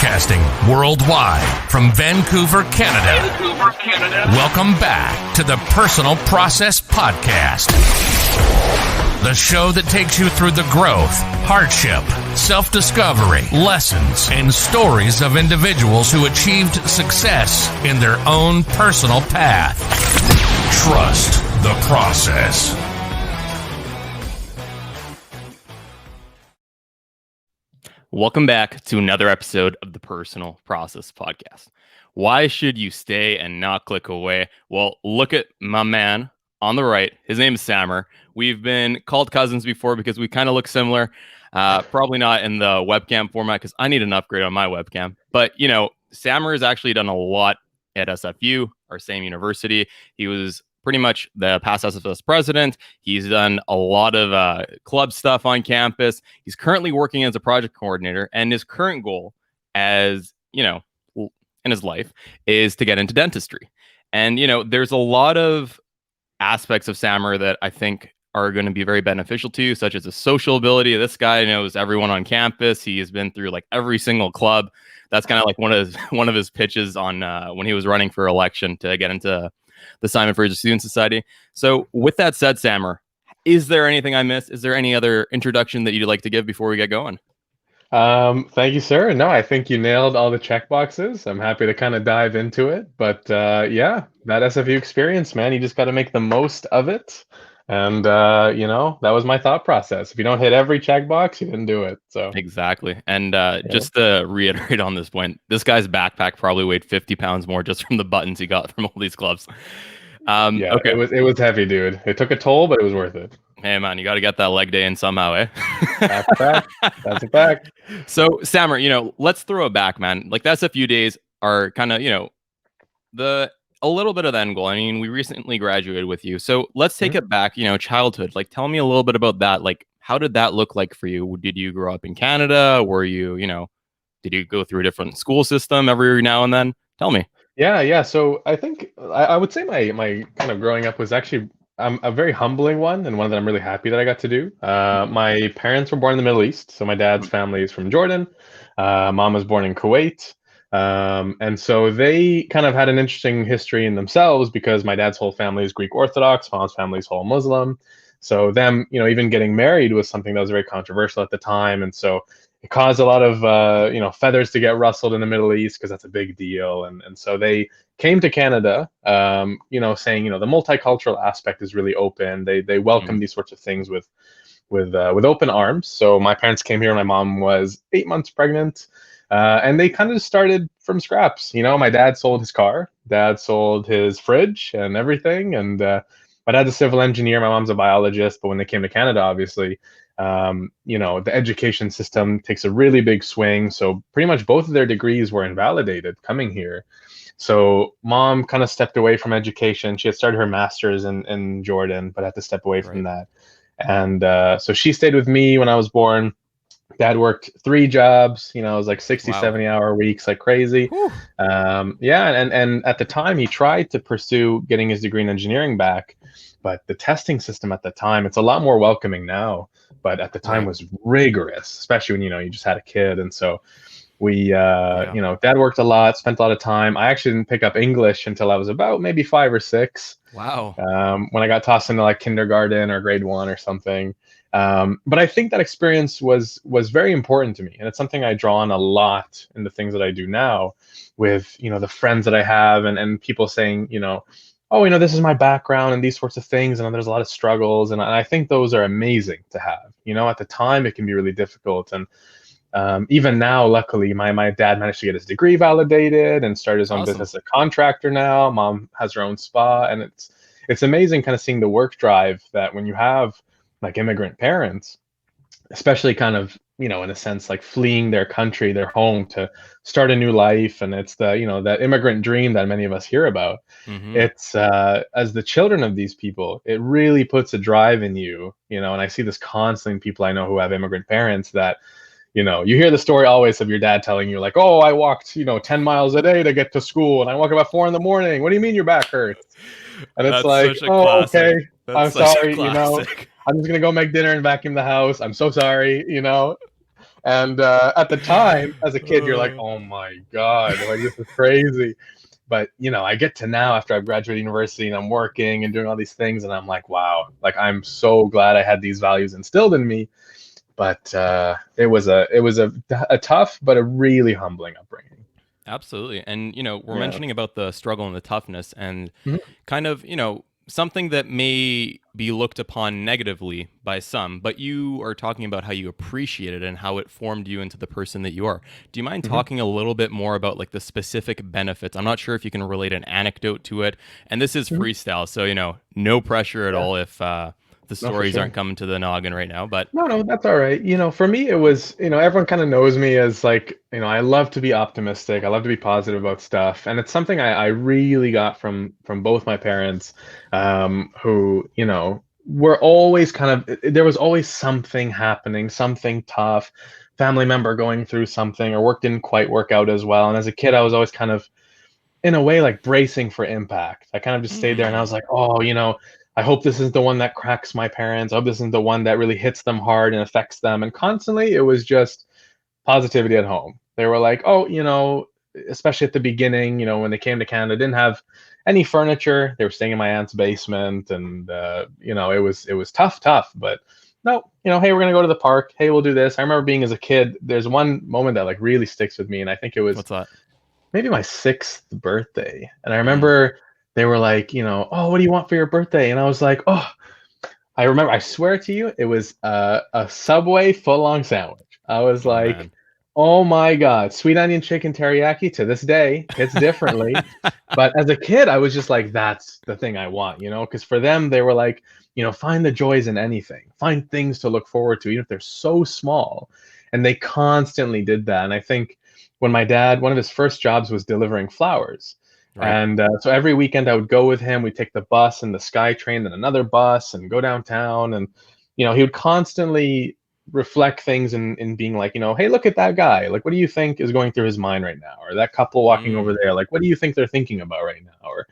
Broadcasting worldwide from Vancouver, Canada. Welcome back to the Personal Process Podcast. The show that takes you through the growth, hardship, self-discovery, lessons, and stories of individuals who achieved success in their own personal path. Trust the process. Welcome back to another episode of the Personal Process Podcast. Why should you stay and not click away? Well, look at my man on the right. His name is Samer. We've been called cousins before because we kind of look similar. Probably not in the webcam format because I need an upgrade on my webcam. But, you know, Samer has actually done a lot at SFU, our same university. He was pretty much the past SFS president. He's done a lot of club stuff on campus. He's currently working as a project coordinator, and his current goal, as you know, in his life, is to get into dentistry. And you know, there's a lot of aspects of Samer that I think are going to be very beneficial to you, such as the social ability. This guy knows everyone on campus. He has been through like every single club. That's kind of like one of his pitches on when he was running for election to get into the Simon Fraser Student Society. So with that said, Samer, is there anything I missed? Is there any other introduction that you'd like to give before we get going? Thank you, sir. No, I think you nailed all the check boxes. I'm happy to kind of dive into it. But yeah, that SFU experience, man, you just got to make the most of it. And, you know, that was my thought process. If you don't hit every checkbox, you didn't do it. So exactly. And just to reiterate on this point, this guy's backpack probably weighed 50 pounds more just from the buttons he got from all these clubs. Yeah, okay. It was heavy, dude. It took a toll, but it was worth it. Hey, man, you got to get that leg day in somehow, eh? That's a fact. That's a fact. So, Samer, you know, let's throw it back, man. Like, the SFU days are kind of, you know, a little bit of the end goal. I mean, we recently graduated with you. So let's take it back, you know, childhood. Like, tell me a little bit about that. Like, how did that look like for you? Did you grow up in Canada? Were you, you know, did you go through a different school system every now and then? Tell me. Yeah. So I think I would say my kind of growing up was actually a very humbling one, and one that I'm really happy that I got to do. My parents were born in the Middle East. So my dad's family is from Jordan. Mom was born in Kuwait. And so they kind of had an interesting history in themselves because my dad's whole family is Greek Orthodox, mom's family's whole Muslim. So them, you know, even getting married was something that was very controversial at the time. And so it caused a lot of, you know, feathers to get rustled in the Middle East because that's a big deal. And so they came to Canada, you know, saying, you know, the multicultural aspect is really open. They welcome these sorts of things with open arms. So my parents came here. My mom was 8 months pregnant. And they kind of just started from scraps. You know, my dad sold his car, dad sold his fridge and everything. And my dad's a civil engineer, my mom's a biologist. But when they came to Canada, obviously, you know, the education system takes a really big swing. So pretty much both of their degrees were invalidated coming here. So mom kind of stepped away from education. She had started her master's in Jordan, but had to step away from that. And so she stayed with me when I was born. Dad worked 3 jobs, you know, it was like 60, 70-hour weeks, like crazy. Yeah, and at the time he tried to pursue getting his degree in engineering back, but the testing system at the time, it's a lot more welcoming now, but at the time was rigorous, especially when, you know, you just had a kid. And so we, you know, Dad worked a lot, spent a lot of time. I actually didn't pick up English until I was about maybe 5 or 6. Wow. When I got tossed into like kindergarten or grade 1 or something. But I think that experience was very important to me, and it's something I draw on a lot in the things that I do now with, you know, the friends that I have and people saying, you know, oh, you know, this is my background and these sorts of things, and there's a lot of struggles, and I think those are amazing to have. You know, at the time it can be really difficult, and even now, luckily, my dad managed to get his degree validated and start his own business as a contractor now. Mom has her own spa, and it's amazing kind of seeing the work drive that when you have like immigrant parents, especially kind of, you know, in a sense, like fleeing their country, their home to start a new life. And it's the, you know, that immigrant dream that many of us hear about. It's as the children of these people, it really puts a drive in you, you know, and I see this constantly in people I know who have immigrant parents that, you know, you hear the story always of your dad telling you like, oh, I walked, you know, 10 miles a day to get to school and I woke up at 4 a.m. What do you mean your back hurts? And it's like, oh, okay, I'm sorry, you know, I'm just going to go make dinner and vacuum the house. I'm so sorry, you know. And at the time, as a kid, you're like, oh my God, like this is crazy. But I get to now after I've graduated university and I'm working and doing all these things, and I'm like, wow, like I'm so glad I had these values instilled in me. But it was a tough but a really humbling upbringing. Absolutely. And, we're Yeah. mentioning about the struggle and the toughness and Mhm. kind of, something that may be looked upon negatively by some, but you are talking about how you appreciate it and how it formed you into the person that you are. Do you mind Mhm. talking a little bit more about like the specific benefits? I'm not sure if you can relate an anecdote to it. And this is Mhm. freestyle, so, no pressure at Yeah. all if the No, for stories sure. aren't coming to the noggin right now, but No, that's all right. For me, it was, everyone kind of knows me as like, I love to be optimistic. I love to be positive about stuff. And it's something I really got from both my parents, who, were always there was always something happening, something tough, family member going through something, or work didn't quite work out as well. And as a kid, I was always kind of, in a way, like bracing for impact. I kind of just stayed there and I was like, oh, I hope this is the one that cracks my parents. I hope this isn't the one that really hits them hard and affects them. And constantly it was just positivity at home. They were like, oh, especially at the beginning, when they came to Canada, didn't have any furniture. They were staying in my aunt's basement, and it was tough. But no, hey, we're gonna go to the park. Hey, we'll do this. I remember being as a kid. There's one moment that like really sticks with me, and I think it was what's that? maybe my sixth birthday. And I Mm. remember they were like, oh, what do you want for your birthday? And I was like, oh, I remember, I swear to you, it was a Subway foot-long sandwich. I was Oh, like, man. oh my God, sweet onion chicken teriyaki to this day hits differently. But as a kid, I was just like, that's the thing I want, because for them, they were like, find the joys in anything, find things to look forward to, even if they're so small. And they constantly did that. And I think when my dad, one of his first jobs was delivering flowers. Right. And so every weekend I would go with him. We'd take the bus and the SkyTrain, then another bus, and go downtown. And, he would constantly reflect things in being like, hey, look at that guy. Like, what do you think is going through his mind right now? Or that couple walking over Mm. there, like, what do you think they're thinking about right now? Or,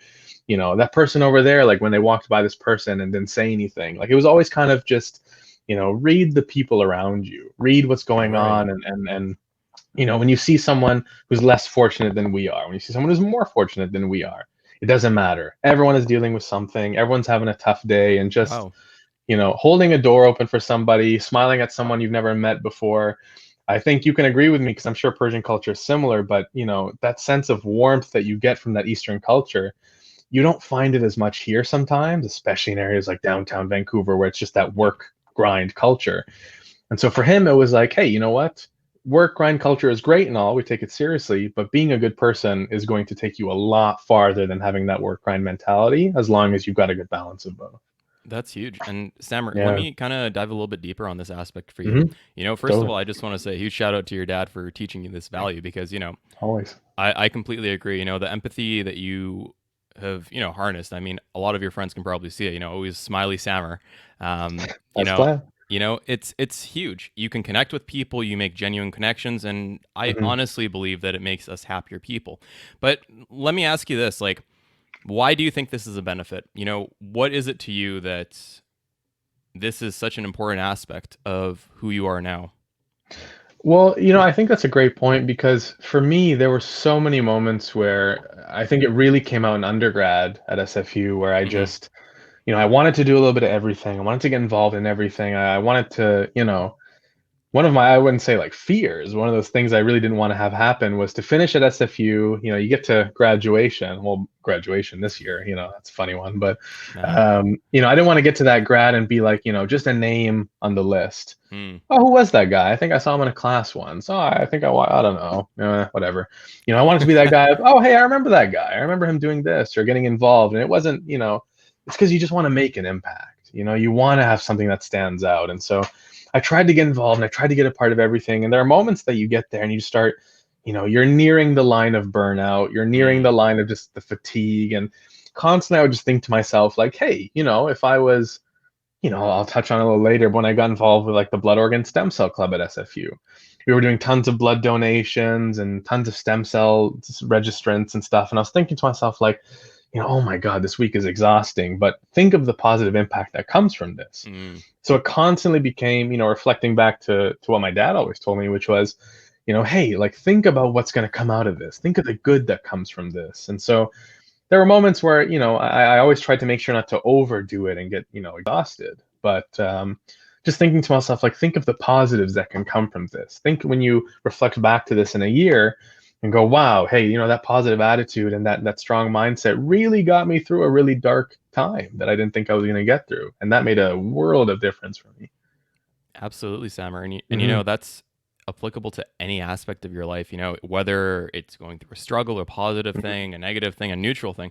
that person over there, like when they walked by this person and didn't say anything. Like, it was always kind of just, read the people around you, read what's going Right. on, and when you see someone who's less fortunate than we are, when you see someone who's more fortunate than we are, it doesn't matter. Everyone is dealing with something. Everyone's having a tough day, and just Wow. holding a door open for somebody, smiling at someone you've never met before. I think you can agree with me, because I'm sure Persian culture is similar, but that sense of warmth that you get from that Eastern culture, you don't find it as much here sometimes, especially in areas like downtown Vancouver, where it's just that Yep. work grind culture. And so for him, it was like, hey, you know what? Work grind culture is great and all. We take it seriously, but being a good person is going to take you a lot farther than having that work grind mentality, as long as you've got a good balance of both. That's huge. And Sammer, let Yeah. me kind of dive a little bit deeper on this aspect for you. Hmm. First of Totally. all, I just want to say a huge shout out to your dad for teaching you this value because, Always. I completely agree. The empathy that you have, harnessed. I mean, a lot of your friends can probably see it, always smiley Sammer. Um, you That's know, plan. it's huge. You can connect with people, you make genuine connections, and I Hmm. honestly believe that it makes us happier people. But let me ask you this, like, why do you think this is a benefit? What is it to you that this is such an important aspect of who you are now? Well, I think that's a great point, because for me, there were so many moments where I think it really came out in undergrad at SFU, where I Hmm. just, I wanted to do a little bit of everything. I wanted to get involved in everything. I wanted to, one of my, I wouldn't say like fears, one of those things I really didn't want to have happen was to finish at SFU. You get to graduation. Well, graduation this year, that's a funny one. But, Uh, I didn't want to get to that grad and be like, just a name on the list. hmm. Oh, who was that guy? I think I saw him in a class once. Oh, I think I don't know. Whatever. I wanted to be that guy. Oh, hey, I remember that guy. I remember him doing this or getting involved. And it wasn't, it's because you just want to make an impact. You want to have something that stands out. And so I tried to get involved and I tried to get a part of everything. And there are moments that you get there and you start, you're nearing the line of burnout. You're nearing Hmm. the line of just the fatigue. And constantly I would just think to myself, like, hey, if I was, I'll touch on it a little later, but when I got involved with like the Blood Organ Stem Cell Club at SFU, we were doing tons of blood donations and tons of stem cell registrants and stuff. And I was thinking to myself, like, oh my God, this week is exhausting, but think of the positive impact that comes from this. Mm. So it constantly became, reflecting back to what my dad always told me, which was, hey, like think about what's going to come out of this. Think of the good that comes from this. And so there were moments where, I always tried to make sure not to overdo it and get, exhausted. But just thinking to myself, like, think of the positives that can come from this. Think when you reflect back to this in a year and go, wow, hey, that positive attitude and that strong mindset really got me through a really dark time that I didn't think I was going to get through. And that made a world of difference for me. Absolutely, Sammer. And Mm-hmm. that's applicable to any aspect of your life, whether it's going through a struggle, a positive thing, a negative thing, a neutral thing.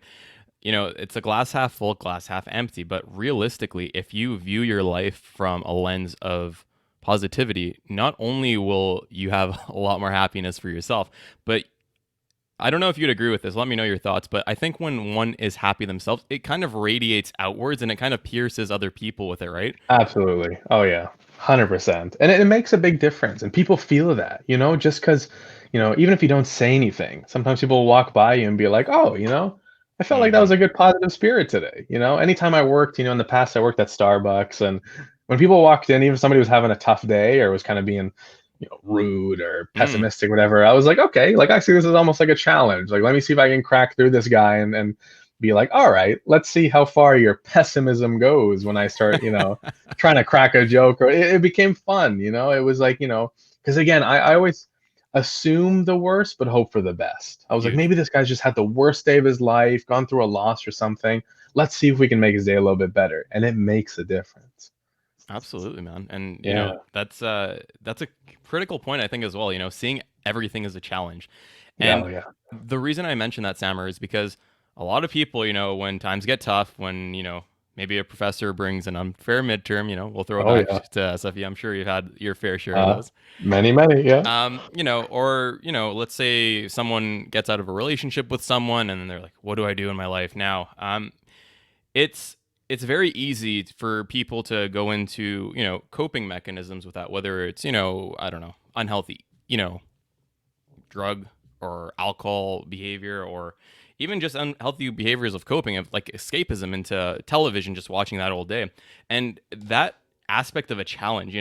It's a glass half full, glass half empty. But realistically, if you view your life from a lens of positivity, not only will you have a lot more happiness for yourself, but I don't know if you'd agree with this. Let me know your thoughts. But I think when one is happy themselves, it kind of radiates outwards and it kind of pierces other people with it, right? Absolutely. Oh yeah, 100%. And it makes a big difference. And people feel that, just because, even if you don't say anything, sometimes people will walk by you and be like, oh, I felt like that Hmm. was a good positive spirit today. Anytime I worked, in the past, I worked at Starbucks, and when people walked in, even if somebody was having a tough day or was kind of being, rude or Mm. pessimistic, whatever, I was like, okay, like actually, this is almost like a challenge. Like, let me see if I can crack through this guy and be like, all right, let's see how far your pessimism goes when I start, trying to crack a joke. Or it became fun. It was like, because again, I always assume the worst but hope for the best. I was like, Huge. maybe this guy's just had the worst day of his life, gone through a loss or something. Let's see if we can make his day a little bit better. And it makes a difference. Absolutely, man. And Yeah. that's a critical point I think as well, seeing everything as a challenge. Yeah. And Oh, yeah. the reason I mention that, Sammer, is because a lot of people, when times get tough, when, maybe a professor brings an unfair midterm, we'll throw it Oh, back yeah. to SFE. I'm sure you've had your fair share of Uh, those. many, yeah. Or, let's say someone gets out of a relationship with someone and then they're like, what do I do in my life now? It's it's very easy for people to go into, coping mechanisms with that, whether it's, I don't know, unhealthy, drug or alcohol behavior, or even just unhealthy behaviors of coping, of like escapism into television, just watching that all day. And that aspect of a challenge,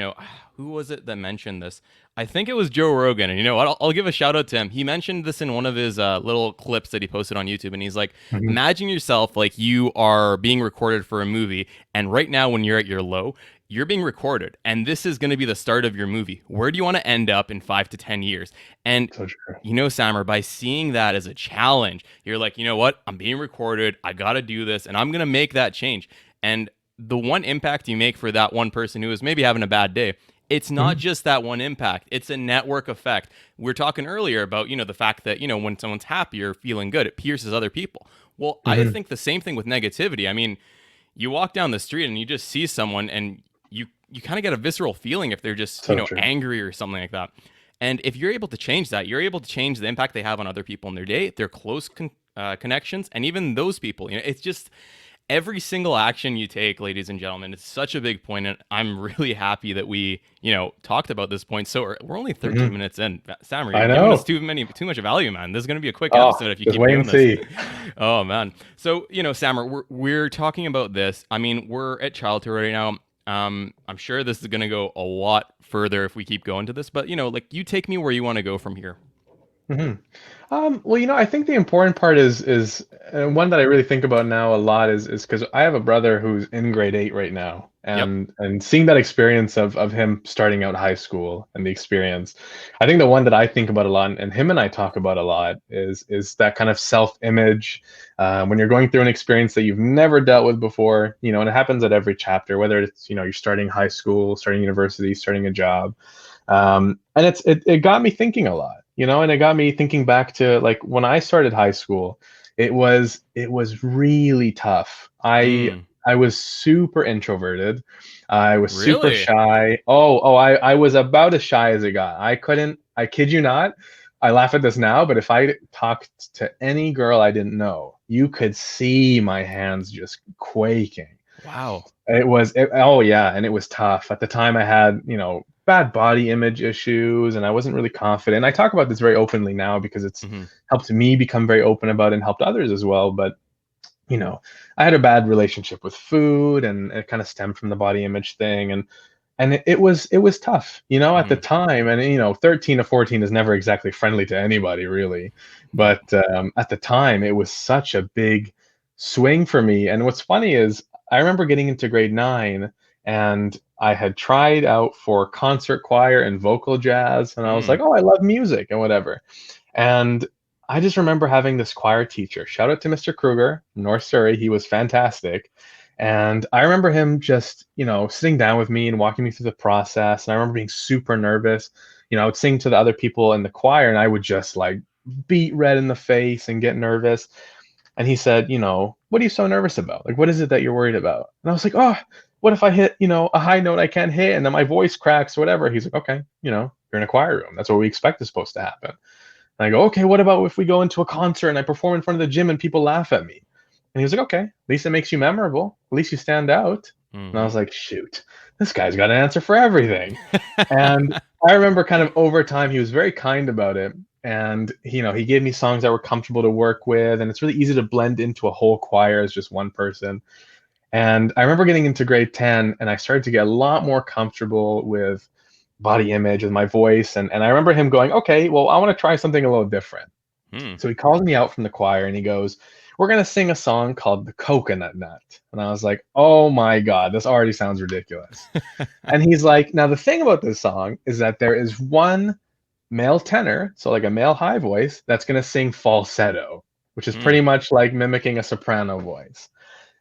who was it that mentioned this? I think it was Joe Rogan. And you know what? I'll give a shout out to him. He mentioned this in one of his little clips that he posted on YouTube. And he's like, Hmm. imagine yourself like you are being recorded for a movie. And right now, when you're at your low, you're being recorded. And this is going to be the start of your movie. Where do you want to end up in 5 to 10 years? And So true. Sammer, by seeing that as a challenge, you're like, you know what? I'm being recorded. I got to do this and I'm going to make that change. And the one impact you make for that one person who is maybe having a bad day, it's not Hmm. just that one impact. It's a network effect. We are talking earlier about, the fact that, when someone's happy or feeling good, it pierces other people. Well, I Hmm. think the same thing with negativity. I mean, you walk down the street and you just see someone and you kind of get a visceral feeling if they're just, So true. angry or something like that. And if you're able to change that, you're able to change the impact they have on other people in their day, their close connections, and even those people. It's just every single action you take, ladies and gentlemen. It's such a big point, and I'm really happy that we, talked about this point. So we're only 13 Hmm. minutes in. Sam, you're I giving us know. too much value, man. This is gonna be a quick Oh, episode if you just keep wait doing and this. see. Oh man. So Sam, we're talking about this. I mean, we're at childhood right now. I'm sure this is gonna go a lot further if we keep going to this, but like you take me where you want to go from here. Hmm. Well, I think the important part is one that I really think about now a lot is because I have a brother who's in grade 8 right now, Yep. and seeing that experience of him starting out high school and the experience, I think the one that I think about a lot, and him and I talk about a lot, is that kind of self-image when you're going through an experience that you've never dealt with before, and it happens at every chapter, whether it's you're starting high school, starting university, starting a job. And it got me thinking a lot, and it got me thinking back to like when I started high school. It was really tough. Mm, I was super introverted. I was super really? shy. I was about as shy as it got. I kid you not. I laugh at this now, but if I talked to any girl I didn't know, you could see my hands just quaking. Wow. Oh yeah, and it was tough. At the time I had, bad body image issues and I wasn't really confident. I talk about this very openly now because it's Hmm. helped me become very open about it and helped others as well. But I had a bad relationship with food, and it kind of stemmed from the body image thing, and it was tough, at the Mhm. time. And 13 to 14 is never exactly friendly to anybody, really. No. But at the time, it was such a big swing for me. And what's funny is I remember getting into grade 9, and I had tried out for concert choir and vocal jazz, and I was Mm. like, oh, I love music and whatever. And I just remember having this choir teacher. Shout out to Mr. Kruger, North Surrey. He was fantastic. And I remember him just, sitting down with me and walking me through the process. And I remember being super nervous. I would sing to the other people in the choir, and I would just like beat red in the face and get nervous. And he said, what are you so nervous about? Like, what is it that you're worried about? And I was like, oh, what if I hit, a high note I can't hit, and then my voice cracks or whatever? He's like, okay, you're in a choir room. That's what we expect is supposed to happen. And I go, okay, what about if we go into a concert and I perform in front of the gym and people laugh at me? And he was like, okay, at least it makes you memorable. At least you stand out. And I Mhm. was like, shoot, this guy's got an answer for everything. And I remember kind of over time, he was very kind about it. And, he gave me songs that were comfortable to work with. And it's really easy to blend into a whole choir as just one person. And I remember getting into grade 10, and I started to get a lot more comfortable with body image and my voice. And I remember him going, okay, well, I want to try something a little different. Hmm. So he calls me out from the choir, and he goes, we're going to sing a song called The Coconut Nut. And I was like, oh my God, this already sounds ridiculous. And he's like, now the thing about this song is that there is one male tenor, so like a male high voice, that's going to sing falsetto, which is Hmm. pretty much like mimicking a soprano voice.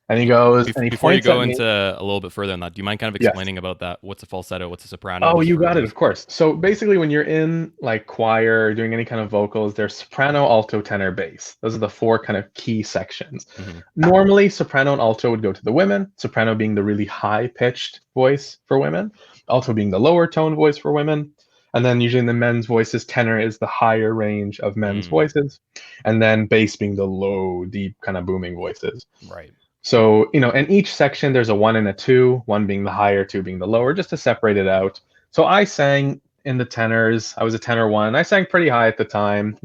And he goes, and he Before you points at go me. into a little bit further on that, do you mind kind of Yes. explaining about that? What's a falsetto? What's a soprano? Oh, Just you for got it, those. of course. So basically, when you're in like choir or doing any kind of vocals, there's soprano, alto, tenor, bass. Those are the four kind of key sections. Mhm. Normally, soprano and alto would go to the women, soprano being the really high pitched voice for women, alto being the lower tone voice for women. And then usually in the men's voices, tenor is the higher range of men's Mm. voices. And then bass being the low, deep, kind of booming voices. Right. So, in each section, there's a one and a two, one being the higher, two being the lower, just to separate it out. So I sang in the tenors. I was a tenor one. I sang pretty high at the time,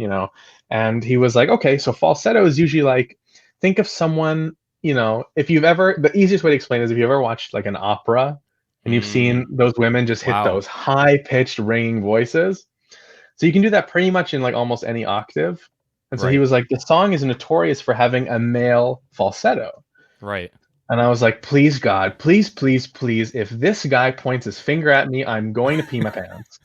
and he was like, okay, so falsetto is usually like, think of someone, if you've ever, the easiest way to explain it is if you ever watched like an opera and you've Mm. seen those women just hit Wow. those high pitched ringing voices. So you can do that pretty much in like almost any octave. And so he Right. was like, the song is notorious for having a male falsetto. Right. And I was like, please, God, please, please, please, if this guy points his finger at me, I'm going to pee my pants.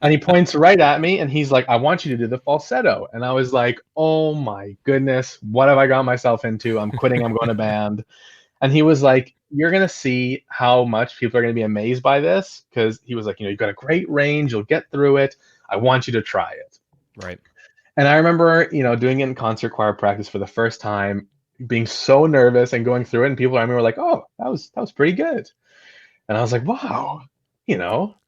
And he points right at me, and he's like, I want you to do the falsetto. And I was like, oh my goodness, what have I got myself into? I'm quitting, I'm going to band. And he was like, you're going to see how much people are going to be amazed by this. Because he was like, you've got a great range, you'll get through it. I want you to try it. Right. And I remember, doing it in concert choir practice for the first time, being so nervous and going through it, and people around me were like, "Oh, that was pretty good." And I was like, "Wow,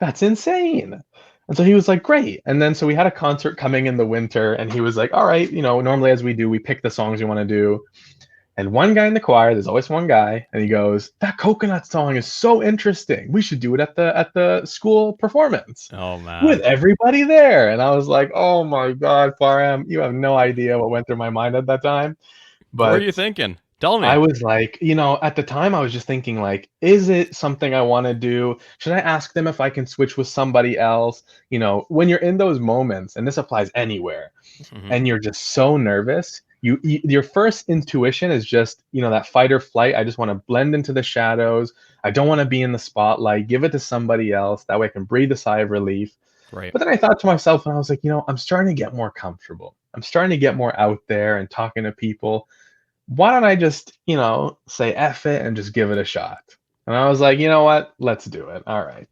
that's insane." And so he was like, "Great." And then so we had a concert coming in the winter, and he was like, "All right, normally as we do, we pick the songs we want to do." And one guy in the choir, there's always one guy, and he goes, "That coconut song is so interesting. We should do it at the school performance Oh with man. everybody there." And I was like, "Oh my God, Parham, you have no idea what went through my mind at that time." What were you But thinking? Tell I me. was like, at the time I was just thinking like, is it something I want to do? Should I ask them if I can switch with somebody else? When you're in those moments, and this applies anywhere, Mhm. and you're just so nervous, your first intuition is just, that fight or flight. I just want to blend into the shadows. I don't want to be in the spotlight. Give it to somebody else. That way I can breathe a sigh of relief. Right. But then I thought to myself, and I was like, I'm starting to get more comfortable. I'm starting to get more out there and talking to people. Why don't I just, say F it and just give it a shot? And I was like, you know what? Let's do it. All right.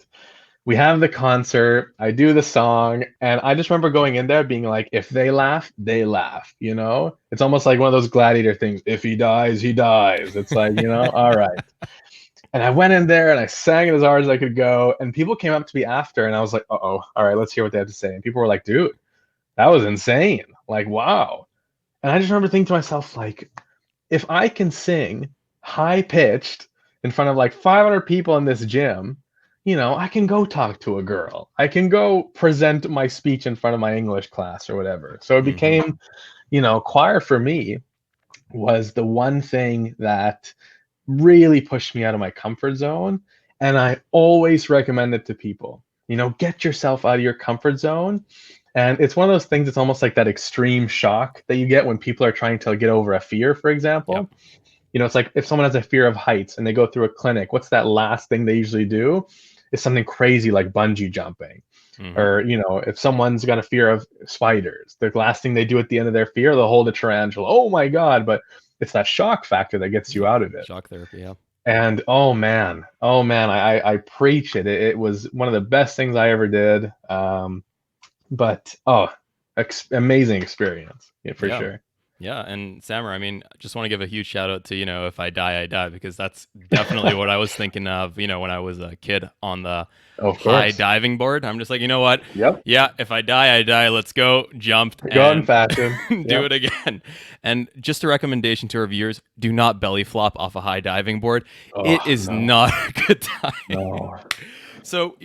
We have the concert. I do the song. And I just remember going in there being like, if they laugh, they laugh. It's almost like one of those gladiator things. If he dies, he dies. It's like, all right. And I went in there and I sang it as hard as I could go. And people came up to me after, and I was like, uh-oh, all right, let's hear what they have to say. And people were like, dude, that was insane. Like, wow. And I just remember thinking to myself, like, if I can sing high pitched in front of like 500 people in this gym, I can go talk to a girl. I can go present my speech in front of my English class or whatever. So it Mhm. became, choir for me was the one thing that really pushed me out of my comfort zone. And I always recommend it to people. Get yourself out of your comfort zone. And it's one of those things, it's almost like that extreme shock that you get when people are trying to get over a fear, for Yep. example. It's like if someone has a fear of heights and they go through a clinic, what's that last thing they usually do? Is something crazy like bungee jumping. Hmm. Or, if someone's got a fear of spiders, the last thing they do at the end of their fear, they'll hold a tarantula. Oh my God. But it's that shock factor that gets you Yeah. out of it. Shock therapy. Yeah. And oh man, I preach it. It was one of the best things I ever did. But amazing experience, yeah, for Yeah. sure. Yeah, and Sammer, I mean, just want to give a huge shout out to, if I die, I die, because that's definitely what I was thinking of, when I was a kid on the Of high course. diving board. I'm just like, you know what? Yep. Yeah, if I die, I die. Let's go. Jumped Go out in and fashion. do Yep. it again. And just a recommendation to our viewers, do not belly flop off a high diving board. It Oh is no, not a good time. no. So,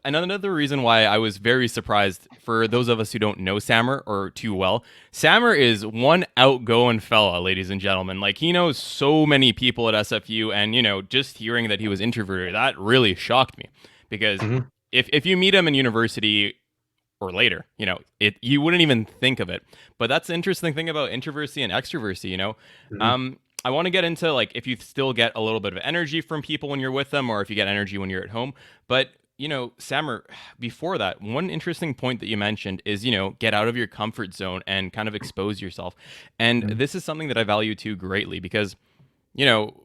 another reason why I was very surprised, for those of us who don't know Sammer or too well, Sammer is one outgoing fella, ladies and gentlemen. Like, he knows so many people at SFU, and, just hearing that he was introverted, that really shocked me. Because Mhm. if you meet him in university or later, you wouldn't even think of it. But that's the interesting thing about introversy and extroversy. Mhm. I want to get into, like, if you still get a little bit of energy from people when you're with them, or if you get energy when you're at home. But Sammer, before that, one interesting point that you mentioned is, get out of your comfort zone and kind of expose yourself. And Mhm. this is something that I value too greatly, because you know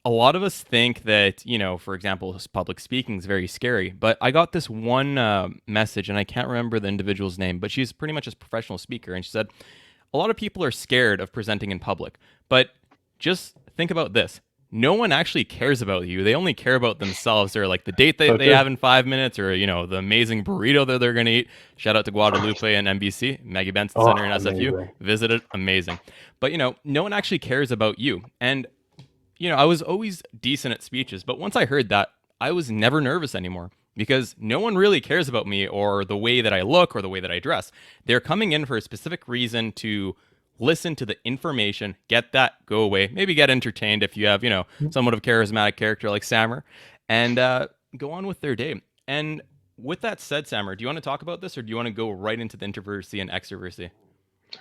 a lot of us think that, for example, public speaking is very scary. But I got this one message, and I can't remember the individual's name, but she's pretty much a professional speaker. And she said, a lot of people are scared of presenting in public. But just think about this. No one actually cares about you. They only care about themselves, or like the date that So they true. have in 5 minutes, or, the amazing burrito that they're going to eat. Shout out to Guadalupe and NBC, Maggie Benson Oh, Center in SFU. amazing. Visit it. Amazing. But, no one actually cares about you. And I was always decent at speeches, but once I heard that, I was never nervous anymore, because no one really cares about me or the way that I look or the way that I dress. They're coming in for a specific reason to listen to the information, get that, go away, maybe get entertained if you have, somewhat of a charismatic character like Sammer, and go on with their day. And with that said, Sammer, do you want to talk about this, or do you want to go right into the introversy and extroversy?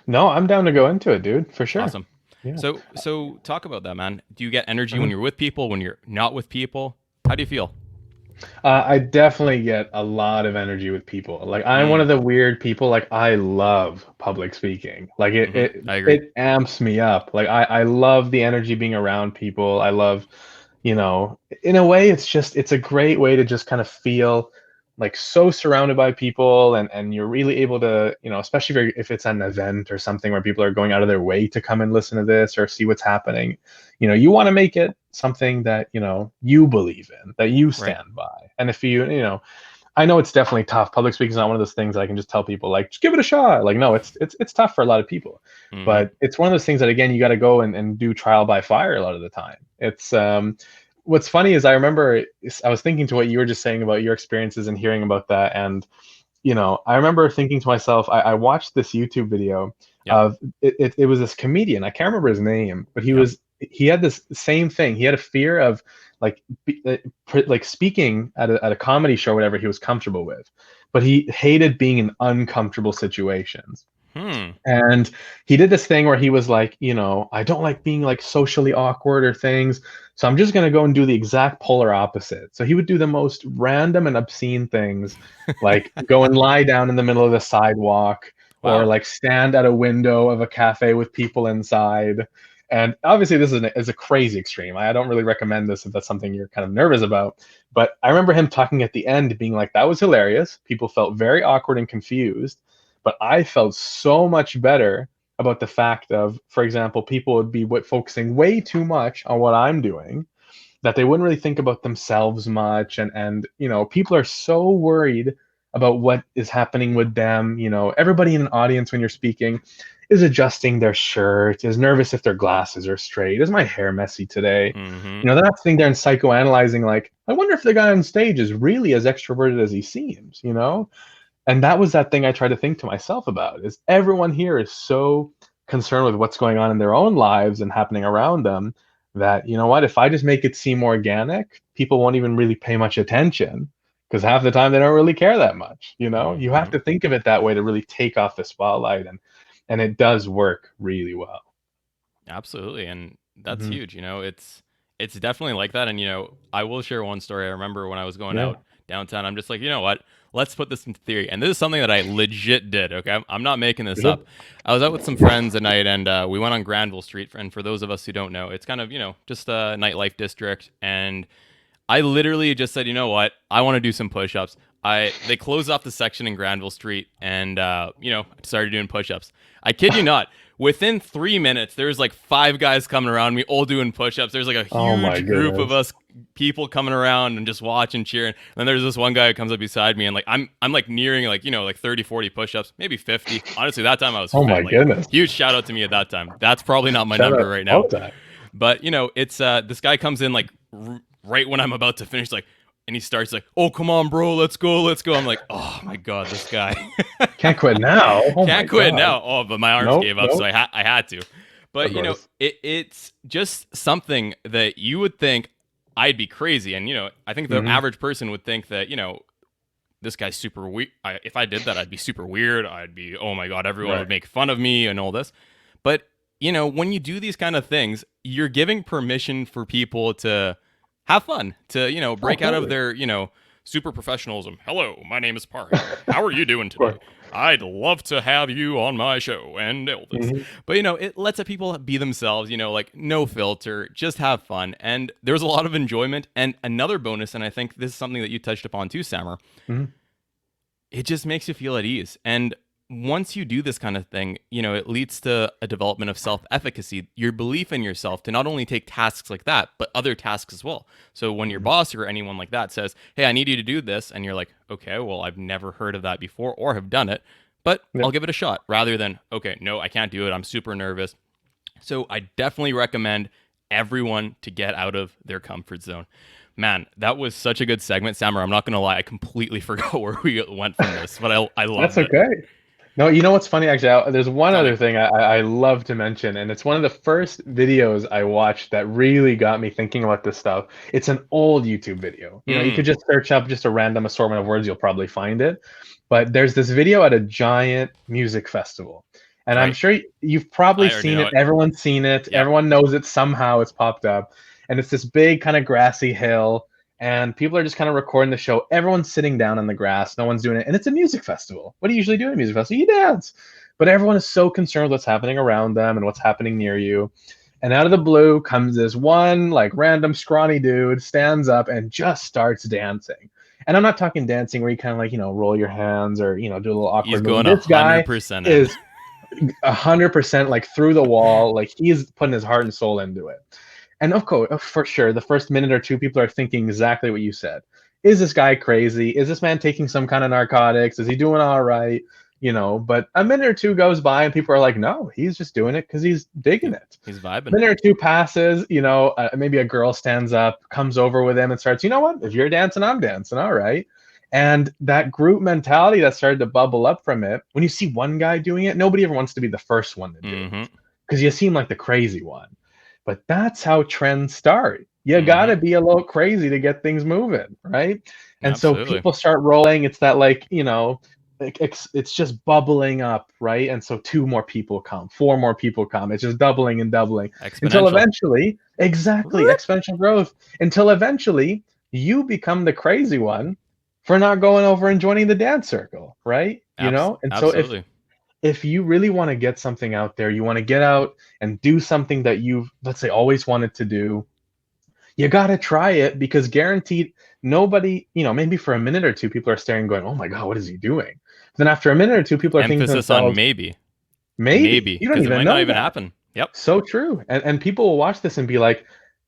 No, I'm down to go into it, dude, for sure. Awesome. Yeah. So talk about that, man. Do you get energy when Mhm. you're with people, when you're not with people? How do you feel? I definitely get a lot of energy with people. Like, I'm one Mm, of the weird people. Like, I love public speaking. Like, it hmm. it I agree. it amps me up. Like, I love the energy being around people. I love, in a way, it's a great way to just kind of feel like so surrounded by people, and you're really able to, especially if it's an event or something where people are going out of their way to come and listen to this or see what's happening. You want to make it something that, you believe in, that you Right. stand by. And if I know it's definitely tough. Public speaking is not one of those things that I can just tell people like, just give it a shot. Like, no, it's tough for a lot of people. Hmm. But it's one of those things that, again, you got to go and do trial by fire a lot of the time. It's what's funny is, I remember I was thinking to what you were just saying about your experiences and hearing about that. And I remember thinking to myself, I watched this YouTube video Yep. of it was this comedian. I can't remember his name, but Yep. he had this same thing. He had a fear of like like speaking at a comedy show, whatever he was comfortable with, but he hated being in uncomfortable situations. Hmm. And he did this thing where he was like, I don't like being like socially awkward or things. So I'm just going to go and do the exact polar opposite. So he would do the most random and obscene things, like go and lie down in the middle of the sidewalk, or Wow. like stand at a window of a cafe with people inside. And obviously, this is a crazy extreme. I don't really recommend this if that's something you're kind of nervous about. But I remember him talking at the end, being like, that was hilarious. People felt very awkward and confused, but I felt so much better about the fact of, for example, people would be focusing way too much on what I'm doing, that they wouldn't really think about themselves much. And people are so worried about what is happening with them. Everybody in an audience, when you're speaking, is adjusting their shirt, is nervous if their glasses are straight, is my hair messy today. Hmm. They're not sitting there and psychoanalyzing, like, I wonder if the guy on stage is really as extroverted as he seems. And that was that thing I tried to think to myself about, is everyone here is so concerned with what's going on in their own lives and happening around them, that, you know what, if I just make it seem organic, people won't even really pay much attention, because half the time they don't really care that much. You have to think of it that way to really take off the spotlight, and it does work really well. Absolutely, and that's Mhm. huge. It's definitely like that. And I will share one story. I remember when I was going Yeah. out downtown, I'm just like, you know what? Let's put this into theory. And this is something that I legit did. Okay, I'm not making this Good. up. I was out with some friends at night, and we went on Granville Street. And for those of us who don't know, it's kind of just a nightlife district. And I literally just said, you know what? I want to do some push-ups. They closed off the section in Granville Street, and started doing push-ups. I kid you not. Within 3 minutes, there's like 5 guys coming around me, all doing push-ups. There's like a Oh my huge group of goodness. us people coming around and just watching, cheering. And then there's this one guy who comes up beside me, and like I'm like nearing like 30, 40 push-ups, maybe 50. Honestly, that time I was Oh fat. my Like, goodness. huge shout out to me at that time. That's probably not my Shout number out right all now. the time. But it's this guy comes in like right when I'm about to finish, like, and he starts like, "Oh, come on, bro, let's go, let's go." I'm like, "Oh my god, this guy Can't quit now. Oh my can't quit God. now." Oh, but my arms Nope, gave up, nope. so I had to. But Of course. it's just something that you would think I'd be crazy, and I think the Mhm. average person would think that this guy's super weird. If I did that, I'd be super weird. I'd be, oh my god, everyone Right. would make fun of me and all this. But when you do these kind of things, you're giving permission for people to have fun, to break out of totally. their super professionalism. Hello, my name is Park. How are you doing Of today? course. I'd love to have you on my show and all this. Mhm. But it lets people be themselves, like no filter, just have fun. And there's a lot of enjoyment. And another bonus, and I think this is something that you touched upon too, Sammer, Mhm. it just makes you feel at ease. And once you do this kind of thing, it leads to a development of self-efficacy, your belief in yourself to not only take tasks like that, but other tasks as well. So when your Mhm. boss or anyone like that says, "Hey, I need you to do this," and you're like, "Okay, well, I've never heard of that before or have done it, but Yeah. I'll give it a shot," rather than, "Okay, no, I can't do it. I'm super nervous." So I definitely recommend everyone to get out of their comfort zone. Man, that was such a good segment, Sammer. I'm not gonna lie, I completely forgot where we went from this, but I That's loved it. okay. No, you know what's funny, actually? There's one Tell me. other thing I love to mention, and it's one of the first videos I watched that really got me thinking about this stuff. It's an old YouTube video. You Mm, could just search up just a random assortment of words, you'll probably find it. But there's this video at a giant music festival. And I'm right. sure you've probably I already seen know it. it. Everyone's seen it. Yep. Everyone knows it somehow. It's popped up. And it's this big kind of grassy hill, and people are just kind of recording the show. Everyone's sitting down on the grass. No one's doing it. And it's a music festival. What do you usually do at a music festival? You dance. But everyone is so concerned with what's happening around them and what's happening near you. And out of the blue comes this one like random scrawny dude, stands up and just starts dancing. And I'm not talking dancing where you kind of like, roll your hands or, do a little He's awkward going movement. This guy 100% in. is 100% like through the wall. Like he's putting his heart and soul into it. And of course, for sure, the first minute or two, people are thinking exactly what you said. Is this guy crazy? Is this man taking some kind of narcotics? Is he doing all right? But a minute or two goes by and people are like, no, he's just doing it because he's digging it. He's vibing. Minute or two passes, maybe a girl stands up, comes over with him and starts, you know what? If you're dancing, I'm dancing. All right. And that group mentality that started to bubble up from it, when you see one guy doing it, nobody ever wants to be the first one to do Mm-hmm. it because you seem like the crazy one. But that's how trends start. You got Mm-hmm. to be a little crazy to get things moving, right? And so Absolutely. people start rolling. It's that it's just bubbling up, right? And so 2 more people come, 4 more people come. It's just doubling and doubling until Exponential. eventually, exactly, exponential growth, until eventually you become the crazy one for not going over and joining the dance circle, right? And so Absolutely. if you really want to get something out there, you want to get out and do something that you've, let's say, always wanted to do, you got to try it, because guaranteed nobody, maybe for a minute or two, people are staring going, oh my God, what is he doing? Then after a minute or two, people are thinking to Emphasis on themselves, maybe. maybe. You don't Because it even might not know even that. happen. Yep. So true. And people will watch this and be like,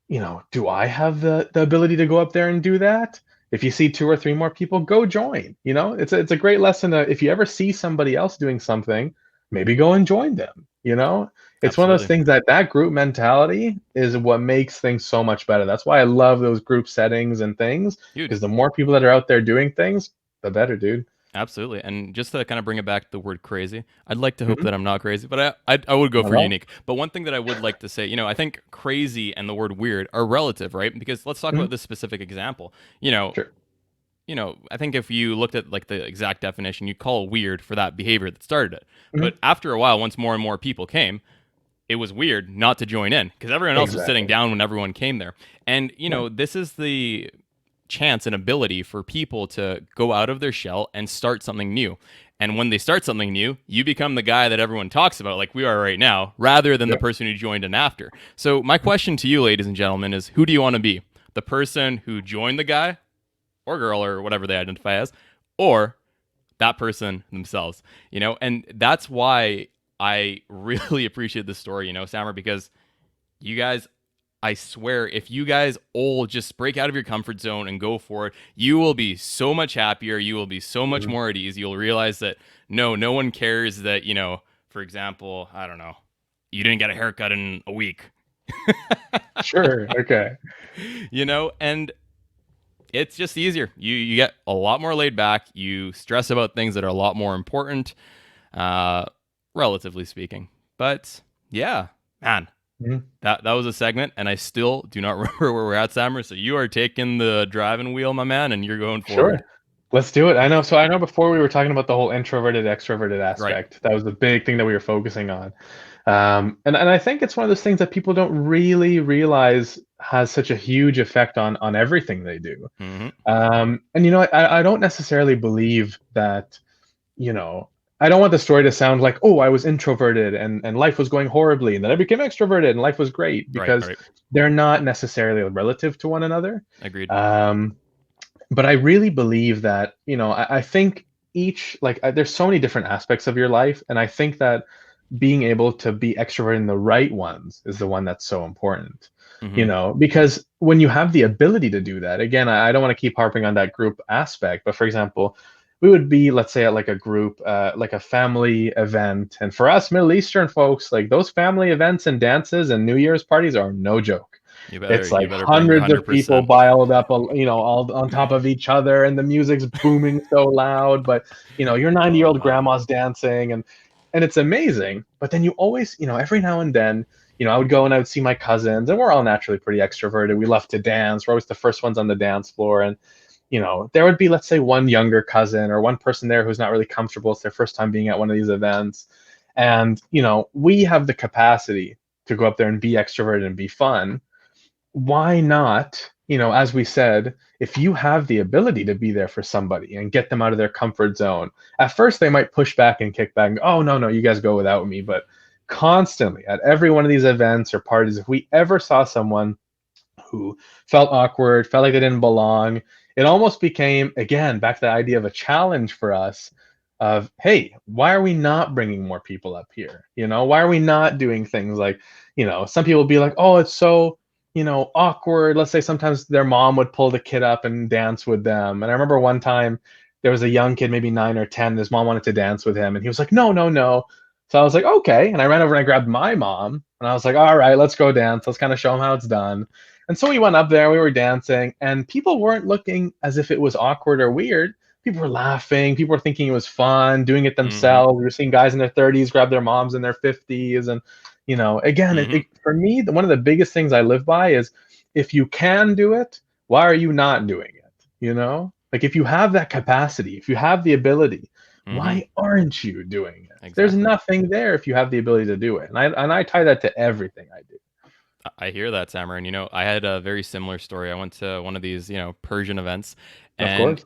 do I have the ability to go up there and do that? If you see 2 or 3 more people, go join. It's a great lesson. If you ever see somebody else doing something, maybe go and join them. It's one of those Absolutely. things that group mentality is what makes things so much better. That's why I love those group settings and things, Huge. because the more people that are out there doing things, the better, dude. Absolutely. And just to kind of bring it back to the word crazy, I'd like to hope Hmm. that I'm not crazy, but I would go for Well, unique. But one thing that I would like to say, I think crazy and the word weird are relative, right? Because let's talk mhm, about this specific example. You know, sure. I think if you looked at like the exact definition, you'd call it weird for that behavior that started it. But Mhm. after a while, once more and more people came, it was weird not to join in because everyone else was sitting Exactly. down when everyone came there. And, Yeah. this is the chance and ability for people to go out of their shell and start something new. And when they start something new, you become the guy that everyone talks about, like we are right now, rather than the Yep. person who joined in after. So, my question to you, ladies and gentlemen, is who do you want to be? The person who joined the guy or girl or whatever they identify as, or that person themselves, and that's why I really appreciate this story, Sammer, because you guys, I swear, if you guys all just break out of your comfort zone and go for it, you will be so much happier. You will be so much Mhm. more at ease. You'll realize that no one cares that, for example, I don't know, you didn't get a haircut in a week, Sure. Okay. and it's just easier. You get a lot more laid back. You stress about things that are a lot more important, uh, relatively speaking. But yeah, man, Mhm. that was a segment, and I still do not remember where we're at, Sammer. So you are taking the driving wheel, my man, and you're going forward. Sure. Let's do it. I know. So I know before we were talking about the whole introverted extroverted Right. aspect. That was the big thing that we were focusing on. And I think it's one of those things that people don't really realize has such a huge effect on everything they do. Mm-hmm. And I don't necessarily believe that, you know, I don't want the story to sound like, oh, I was introverted and life was going horribly, and then I became extroverted and life was great, Right. because Right. they're not necessarily relative to one another. Agreed. Um, but I really believe that, I think there's so many different aspects of your life, and I think that being able to be extroverted in the right ones is the one that's so important. Mm-hmm. Because when you have the ability to do that, again, I don't want to keep harping on that group aspect, but for example, we would be, let's say, at like a group, like a family event, and for us Middle Eastern folks, like those family events and dances and New Year's parties are no joke. You better It's like you better bring your hundreds of people 100%. piled up, all on top of each other, and the music's booming so loud. But your 90-year-old Uh, grandma's dancing, and it's amazing. But then you always, every now and then, I would go and I would see my cousins, and we're all naturally pretty extroverted. We love to dance. We're always the first ones on the dance floor, and there would be, let's say, one younger cousin or one person there who's not really comfortable. It's their first time being at one of these events, and we have the capacity to go up there and be extroverted and be fun. Why not, as we said, if you have the ability to be there for somebody and get them out of their comfort zone, at first they might push back and kick back and go, oh, no, no, you guys go without me. But constantly at every one of these events or parties, if we ever saw someone who felt awkward, felt like they didn't belong, it almost became, again, back to the idea of a challenge for us of, hey, why are we not bringing more people up here? Why are we not doing things like, some people be like, oh, it's so, awkward. Let's say sometimes their mom would pull the kid up and dance with them. And I remember one time there was a young kid, maybe 9 or 10, and his mom wanted to dance with him. And he was like, no, no, no. So I was like, okay. And I ran over and I grabbed my mom and I was like, all right, let's go dance. Let's kind of show him how it's done. And so we went up there, we were dancing, and people weren't looking as if it was awkward or weird. People were laughing, people were thinking it was fun, doing it mm-hmm. themselves. We were seeing guys in their 30s grab their moms in their 50s. And, again, Mm-hmm. for me, one of the biggest things I live by is, if you can do it, why are you not doing it? Like, if you have that capacity, if you have the ability, Mm-hmm. why aren't you doing it? There's Exactly. nothing there if you have the ability to do it. And I tie that to everything I do. I hear that, Sammer. And, I had a very similar story. I went to one of these, Persian events. Of And, course.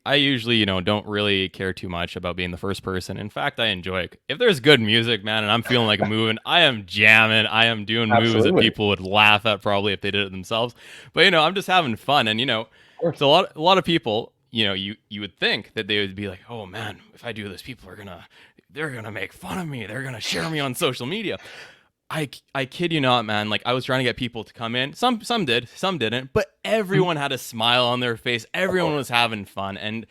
I usually, don't really care too much about being the first person. In fact, I enjoy it. If there's good music, man, and I'm feeling like moving, I am jamming. I am doing moves that Absolutely. people would laugh at probably if they did it themselves. But, I'm just having fun. And, Of course. so a lot of people, you would think that they would be like, oh man, if I do this, people they're gonna make fun of me. They're gonna share me on social media. I kid you not, man. Like I was trying to get people to come in. Some did, some didn't, but Mhm. everyone had a smile on their face. Of Everyone course. was having fun. And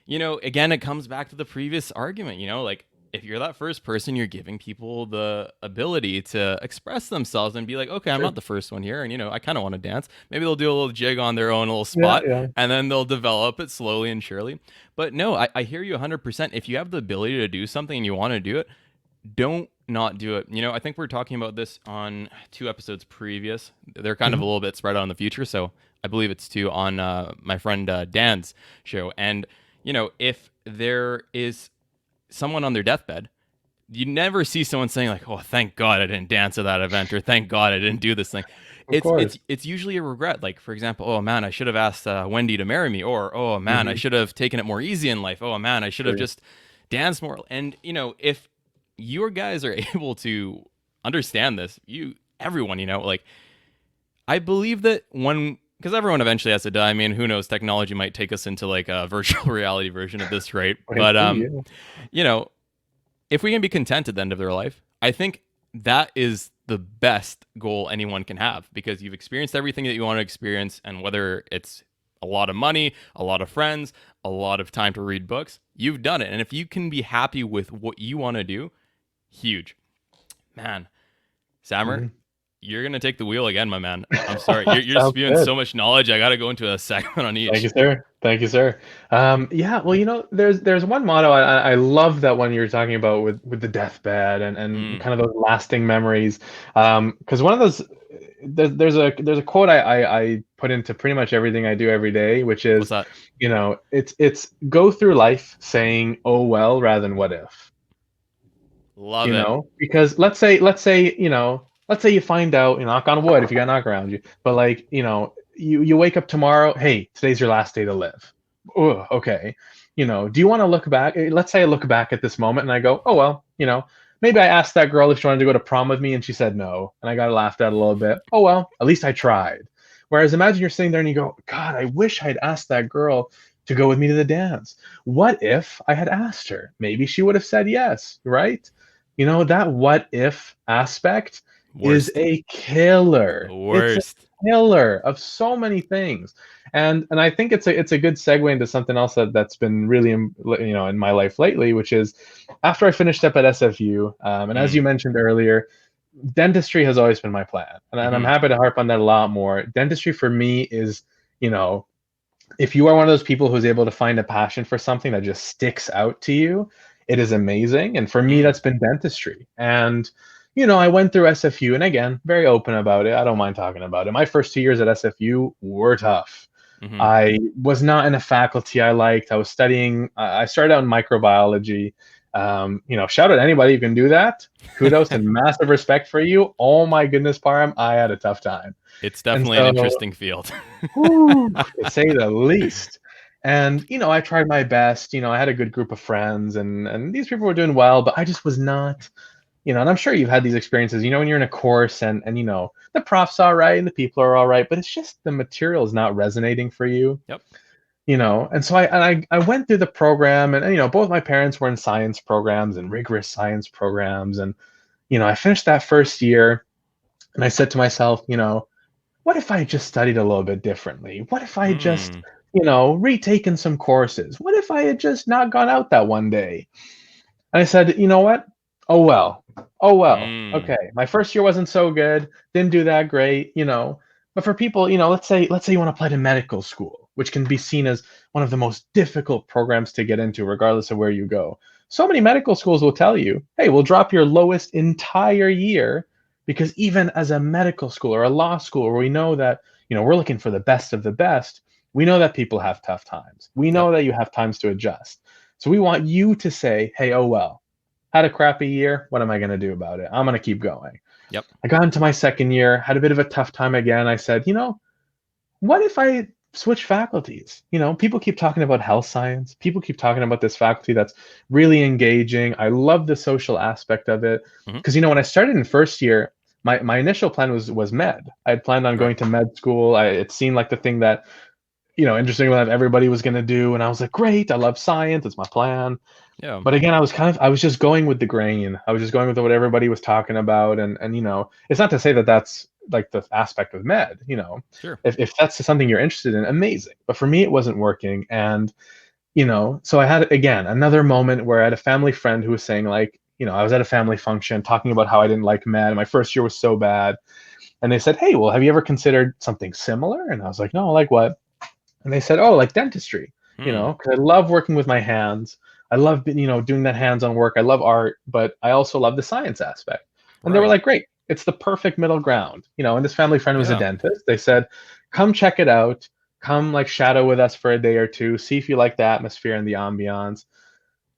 again, it comes back to the previous argument, like if you're that first person, you're giving people the ability to express themselves and be like, okay, I'm not the first one here. And, you know, I kind of want to dance. Maybe they'll do a little jig on their own little spot Yeah. and then they'll develop it slowly and surely. But no, I hear you 100%. If you have the ability to do something and you want to do it, don't not do it. You know, I think we're talking about this on 2 episodes previous. They're kind of a little bit spread out in the future. So I believe it's 2 on my friend Dan's show. And, you know, if there is someone on their deathbed, you never see someone saying like, "Oh, thank God I didn't dance at that event," or "Thank God I didn't do this thing." Of course. It's usually a regret. Like, for example, "Oh man, I should have asked Wendy to marry me," or "Oh man, I should have taken it more easy in life." "Oh man, I should have just danced more." And you know, if your guys are able to understand this, everyone, you know, like I believe that because everyone eventually has to die. I mean, who knows? Technology might take us into like a virtual reality version of this, right? But you know, if we can be content at the end of their life, I think that is the best goal anyone can have, because you've experienced everything that you want to experience, and whether it's a lot of money, a lot of friends, a lot of time to read books, you've done it. And if you can be happy with what you want to do, huge. Man, Sammer, you're going to take the wheel again, my man. I'm sorry. You're spewing so much knowledge. I got to go into a segment on each. Thank you, sir. Yeah, well, you know, there's one motto I love, that one you're talking about with the deathbed and kind of those lasting memories. Because one of those, there's a quote I put into pretty much everything I do every day, which is, What's that? you know, it's go through life saying, "Oh well," rather than "what if." Love You it. know, because let's say you find out, you know, knock on wood if you got knock around you, but like, you know, you wake up tomorrow, hey, today's your last day to live. Oh, okay. You know, do you want to look back? Let's say I look back at this moment and I go, oh well, you know, maybe I asked that girl if she wanted to go to prom with me and she said no, and I got laughed at a little bit. Oh well, at least I tried. Whereas imagine you're sitting there and you go, God, I wish I'd asked that girl to go with me to the dance. What if I had asked her? Maybe she would have said yes, right? You know, that what if aspect is a killer. Worst. It's a killer of so many things. And I think it's a good segue into something else that's been really, you know, in my life lately, which is after I finished up at SFU, and as you mentioned earlier, dentistry has always been my plan. And I'm happy to harp on that a lot more. Dentistry for me is, you know, if you are one of those people who's able to find a passion for something that just sticks out to you, it is amazing. And for me, that's been dentistry. And, you know, I went through SFU, and again, very open about it. I don't mind talking about it. My first 2 years at SFU were tough. I was not in a faculty I liked. I was studying, I started out in microbiology. You know, shout out to anybody who can do that. Kudos and massive respect for you. Oh my goodness, Parham, I had a tough time. It's definitely an interesting field. To say the least. And, you know, I tried my best. You know, I had a good group of friends, and these people were doing well, but I just was not, you know, and I'm sure you've had these experiences, you know, when you're in a course and you know, the prof's all right and the people are all right, but it's just the material is not resonating for you. Yep. You know, and so I went through the program, and you know, both my parents were in science programs and rigorous science programs. And, you know, I finished that first year and I said to myself, you know, what if I just studied a little bit differently? What if I just, you know, retaken some courses? What if I had just not gone out that one day? And I said, you know what? Oh well. Okay. My first year wasn't so good. Didn't do that great, you know. But for people, you know, let's say you want to apply to medical school, which can be seen as one of the most difficult programs to get into, regardless of where you go. So many medical schools will tell you, hey, we'll drop your lowest entire year, because even as a medical school or a law school where we know that, you know, we're looking for the best of the best, we know that people have tough times. We know that you have times to adjust. So we want you to say, hey, oh well, had a crappy year. What am I going to do about it? I'm going to keep going. Yep. I got into my second year, had a bit of a tough time again. I said, you know, what if I switch faculties? You know, people keep talking about health science. People keep talking about this faculty that's really engaging. I love the social aspect of it. Because, you know, when I started in first year, my initial plan was med. I had planned on going to med school. It seemed like the thing that, you know, interestingly enough, everybody was going to do. And I was like, great, I love science. It's my plan. Yeah. But again, I was just going with the grain. I was just going with what everybody was talking about. And you know, it's not to say that that's like the aspect of med, you know. Sure. If that's something you're interested in, amazing. But for me, it wasn't working. And So I had, again, another moment where I had a family friend who was saying, like, I was at a family function talking about how I didn't like med. My first year was so bad. And they said, hey, well, have you ever considered something similar? And I was like, no, like what? And they said, oh, like dentistry, because I love working with my hands. I love, doing that hands-on work. I love art, but I also love the science aspect. And they were Right. like, great, it's the perfect middle ground. And this family friend was a Yeah. dentist. They said, come check it out. Come like shadow with us for a day or two. See if you like the atmosphere and the ambiance.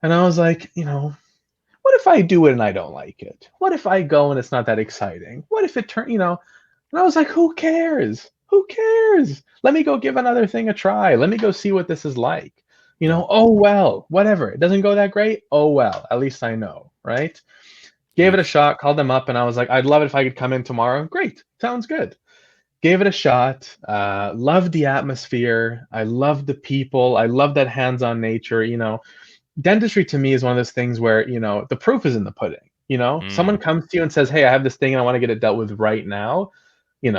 And I was like, what if I do it and I don't like it? What if I go and it's not that exciting? What if it and I was like, who cares? Who cares? Let me go give another thing a try. Let me go see what this is like. Yeah. Oh well, whatever. It doesn't go that great. Oh well, at least I know, right? Gave it a shot, called them up, and I was like, I'd love it if I could come in tomorrow. Great, sounds good. Gave it a shot. Loved the atmosphere. I loved the people. I love that hands-on nature. Dentistry to me is one of those things where the proof is in the pudding. Someone comes to you and says, hey, I have this thing and I want to get it dealt with right now. They're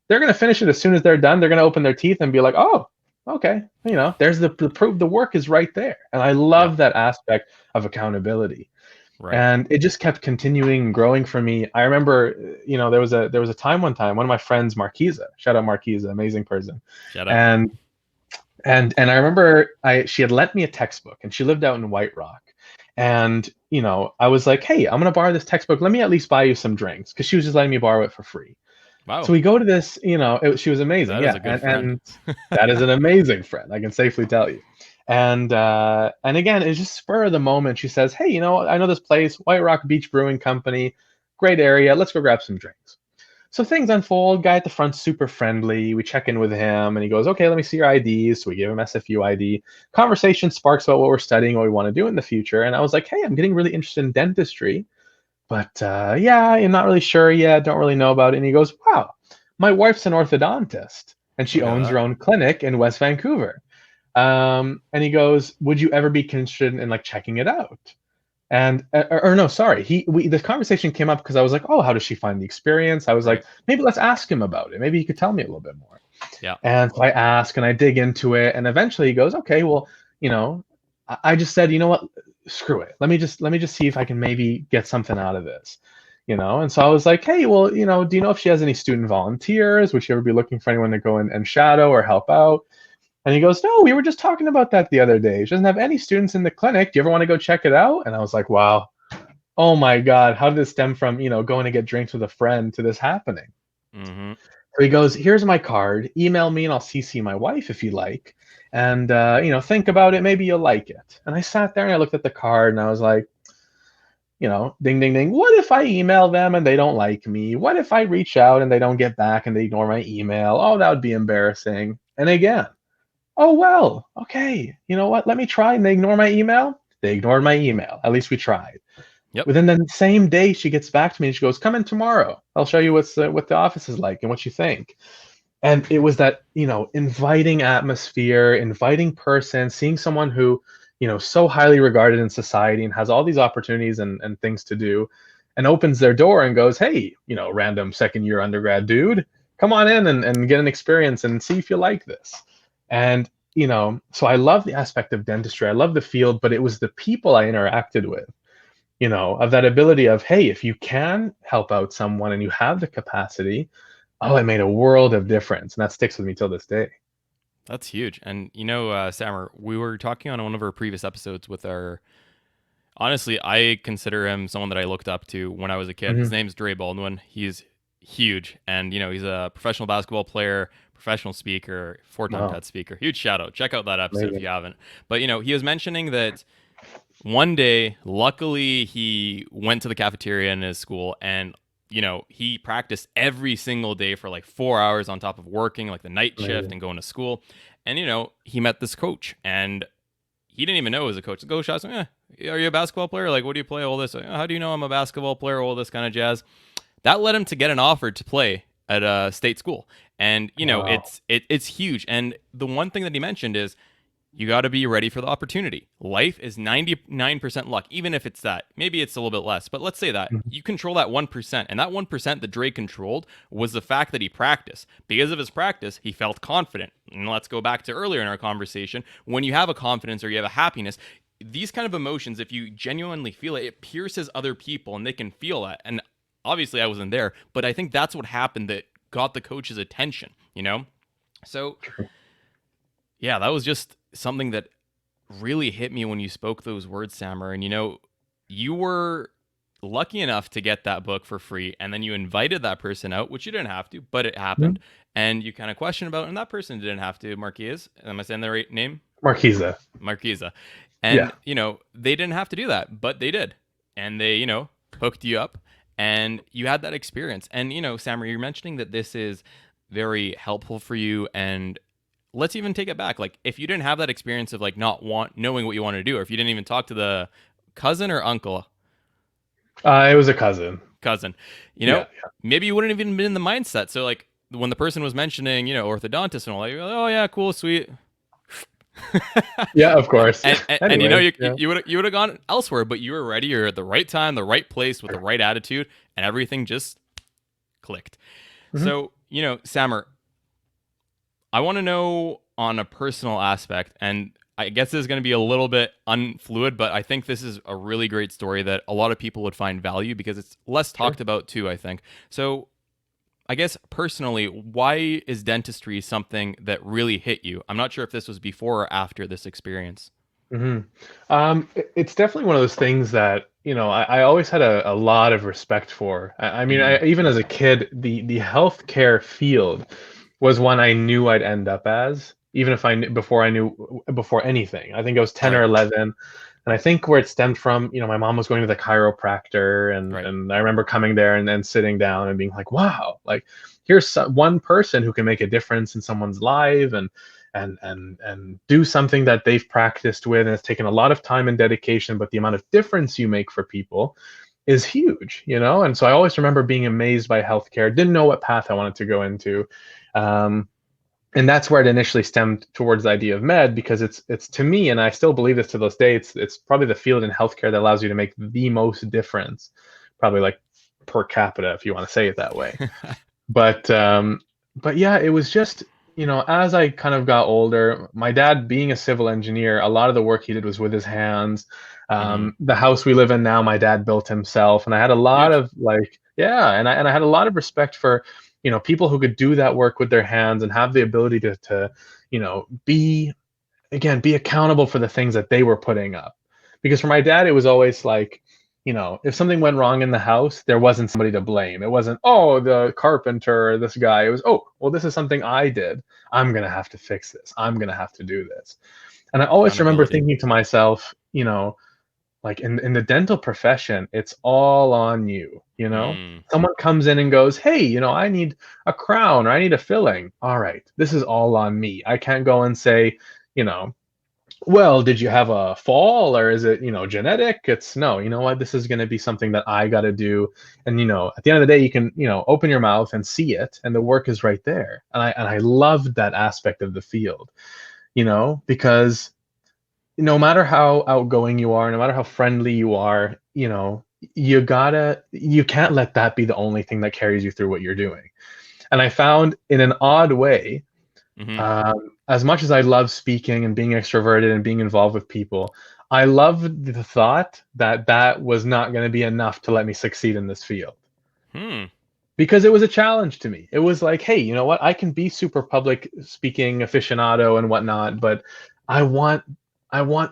going to finish it as soon as they're done. They're going to open their teeth and be like, oh, okay, there's the proof. The work is right there. And I love that aspect of accountability. Right. And it just kept continuing and growing for me. I remember, there was a time, one of my friends, Marquisa, shout out Marquisa, amazing person. Shout out. And I remember she had lent me a textbook, and she lived out in White Rock. And I was like, hey, I'm gonna borrow this textbook. Let me at least buy you some drinks, because she was just letting me borrow it for free. Wow. So we go to this, she was amazing. That is a good friend. And that is an amazing friend, I can safely tell you. And again, it's just spur of the moment. She says, hey, I know this place, White Rock Beach Brewing Company, great area. Let's go grab some drinks. So things unfold. Guy at the front, super friendly. We check in with him, and he goes, okay, let me see your IDs. So we give him SFU ID. Conversation sparks about what we're studying, what we want to do in the future. And I was like, hey, I'm getting really interested in dentistry, but yeah, I'm not really sure yet. Don't really know about it. And he goes, wow, my wife's an orthodontist, and she owns her own clinic in West Vancouver. And he goes, would you ever be interested in like checking it out? And or no, sorry, the conversation came up because I was like, oh, how does she find the experience? I was like, maybe let's ask him about it. Maybe he could tell me a little bit more. Yeah. And so I ask and I dig into it, and eventually he goes, okay, well, I just said, you know what, screw it. Let me just see if I can maybe get something out of this. And so I was like, hey, well, do you know if she has any student volunteers? Would she ever be looking for anyone to go and shadow or help out? And he goes, no, we were just talking about that the other day. She doesn't have any students in the clinic. Do you ever want to go check it out? And I was like, wow, oh my God, how did this stem from, going to get drinks with a friend to this happening? Mm-hmm. So he goes, here's my card. Email me and I'll CC my wife if you like. And, think about it. Maybe you'll like it. And I sat there and I looked at the card and I was like, ding, ding, ding. What if I email them and they don't like me? What if I reach out and they don't get back and they ignore my email? Oh, that would be embarrassing. And again, oh, well, okay, you know what? Let me try. And they ignore my email. They ignored my email. At least we tried. Yep. Within the same day, she gets back to me and she goes, come in tomorrow. I'll show you what the office is like and what you think. And it was that, inviting atmosphere, inviting person, seeing someone who, so highly regarded in society and has all these opportunities and things to do, and opens their door and goes, hey, random second-year undergrad dude, come on in and get an experience and see if you like this. And, so I love the aspect of dentistry. I love the field, but it was the people I interacted with, of that ability of, hey, if you can help out someone and you have the capacity, oh, it made a world of difference. And that sticks with me till this day. That's huge. And, Sammer, we were talking on one of our previous episodes with honestly, I consider him someone that I looked up to when I was a kid. Mm-hmm. His name's Dre Baldwin. He's huge. And, he's a professional basketball player, professional speaker, four-time TED speaker. Huge shout out. Check out that episode if you haven't. But, he was mentioning that one day, luckily, he went to the cafeteria in his school and, he practiced every single day for like 4 hours on top of working like the night shift and going to school. And, he met this coach and he didn't even know it was a coach. The coach asked him, are you a basketball player? Like, what do you play? All this. How do you know I'm a basketball player? All this kind of jazz. That led him to get an offer to play at a state school. And, it's huge. And the one thing that he mentioned is you got to be ready for the opportunity. Life is 99% luck, even if it's that. Maybe it's a little bit less, but let's say that. You control that 1%. And that 1% that Dre controlled was the fact that he practiced. Because of his practice, he felt confident. and let's go back to earlier in our conversation, when you have a confidence or you have a happiness, these kind of emotions, if you genuinely feel it, it pierces other people and they can feel that. And obviously I wasn't there, but I think that's what happened that got the coach's attention, you know? So yeah, that was just something that really hit me when you spoke those words, Samar. And you were lucky enough to get that book for free, and then you invited that person out, which you didn't have to, but it happened. And you kind of questioned about, and that person didn't have to. Marquise, am I saying the right name? Marquisa. And they didn't have to do that, but they did, and they hooked you up, and you had that experience. And Samar, you're mentioning that this is very helpful for you. And let's even take it back. Like, if you didn't have that experience of like knowing what you wanted to do, or if you didn't even talk to the cousin or uncle. It was a cousin. Maybe you wouldn't have even been in the mindset. So like when the person was mentioning, orthodontist and all that, you're like, oh yeah, cool, sweet. Yeah, of course. And anyway, you would have gone elsewhere, but you were ready. You're at the right time, the right place, with the right attitude, and everything just clicked. So Samar, I want to know on a personal aspect, and I guess this is going to be a little bit unfluid, but I think this is a really great story that a lot of people would find value because it's less talked about too, I think. So I guess personally, why is dentistry something that really hit you? I'm not sure if this was before or after this experience. It's definitely one of those things that, I always had a lot of respect for. I mean, even as a kid, the healthcare field was one I knew I'd end up as, even if before anything. I think I was 10 or 11. And I think where it stemmed from, my mom was going to the chiropractor, and I remember coming there and then sitting down and being like, wow, like here's one person who can make a difference in someone's life and do something that they've practiced with, and it's taken a lot of time and dedication, but the amount of difference you make for people is huge, And so I always remember being amazed by healthcare, didn't know what path I wanted to go into. And that's where it initially stemmed towards the idea of med, because it's to me, and I still believe this to this day, it's probably the field in healthcare that allows you to make the most difference, probably like per capita, if you want to say it that way. But yeah, it was just, as I kind of got older, my dad being a civil engineer, a lot of the work he did was with his hands. The house we live in now, my dad built himself, and I had a lot of and I had a lot of respect for people who could do that work with their hands and have the ability to be accountable for the things that they were putting up. Because for my dad, it was always like, if something went wrong in the house, there wasn't somebody to blame. It wasn't, oh, the carpenter or this guy. It was, oh, well, this is something I did. I'm going to have to fix this. I'm going to have to do this. And I always remember thinking to myself, like in the dental profession, it's all on you, Someone comes in and goes, hey, I need a crown or I need a filling. All right, this is all on me. I can't go and say, well, did you have a fall or is it, genetic? It's no, you know what? This is going to be something that I got to do. And, at the end of the day, you can, open your mouth and see it, and the work is right there. And I loved that aspect of the field, because no matter how outgoing you are, no matter how friendly you are, you can't let that be the only thing that carries you through what you're doing. And I found, in an odd way, as much as I love speaking and being extroverted and being involved with people, I loved the thought that was not going to be enough to let me succeed in this field. Because it was a challenge to me. It was like, hey, you know what? I can be super public speaking aficionado and whatnot, but I want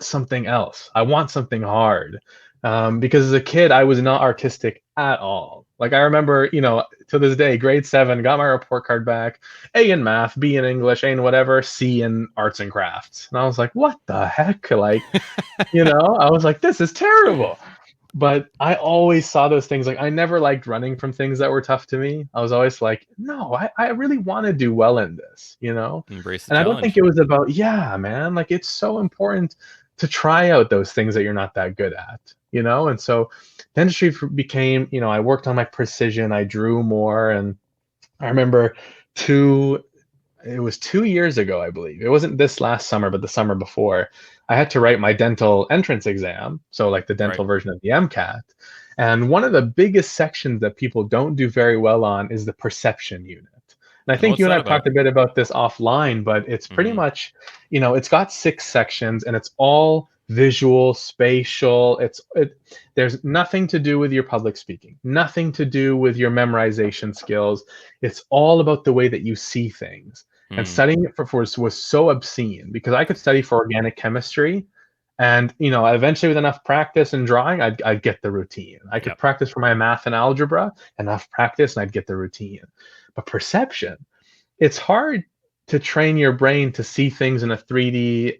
something else. I want something hard. Because as a kid, I was not artistic at all. Like I remember, to this day, grade 7, got my report card back, A in math, B in English, A in whatever, C in arts and crafts. And I was like, what the heck? Like, I was like, this is terrible. But I always saw those things. Like I never liked running from things that were tough to me. I was always like, no, I really want to do well in this, Embrace the And I challenge. don't think it was about, yeah, man, like it's so important to try out those things that you're not that good at, And so dentistry became, I worked on my precision, I drew more. And I remember it was 2 years ago, I believe. It wasn't this last summer, but the summer before, I had to write my dental entrance exam. So like the dental version of the MCAT. And one of the biggest sections that people don't do very well on is the perception unit. And I And think what's you and that I have about? talked a bit about this offline, but it's pretty Hmm. much, it's got 6 sections and it's all visual, spatial. There's nothing to do with your public speaking, nothing to do with your memorization skills. It's all about the way that you see things. And Hmm. studying it was so obscene because I could study for organic chemistry, and eventually with enough practice and drawing, I'd get the routine. I could Yep. practice for my math and algebra, enough practice, and I'd get the routine. But perception, it's hard to train your brain to see things in a 3D,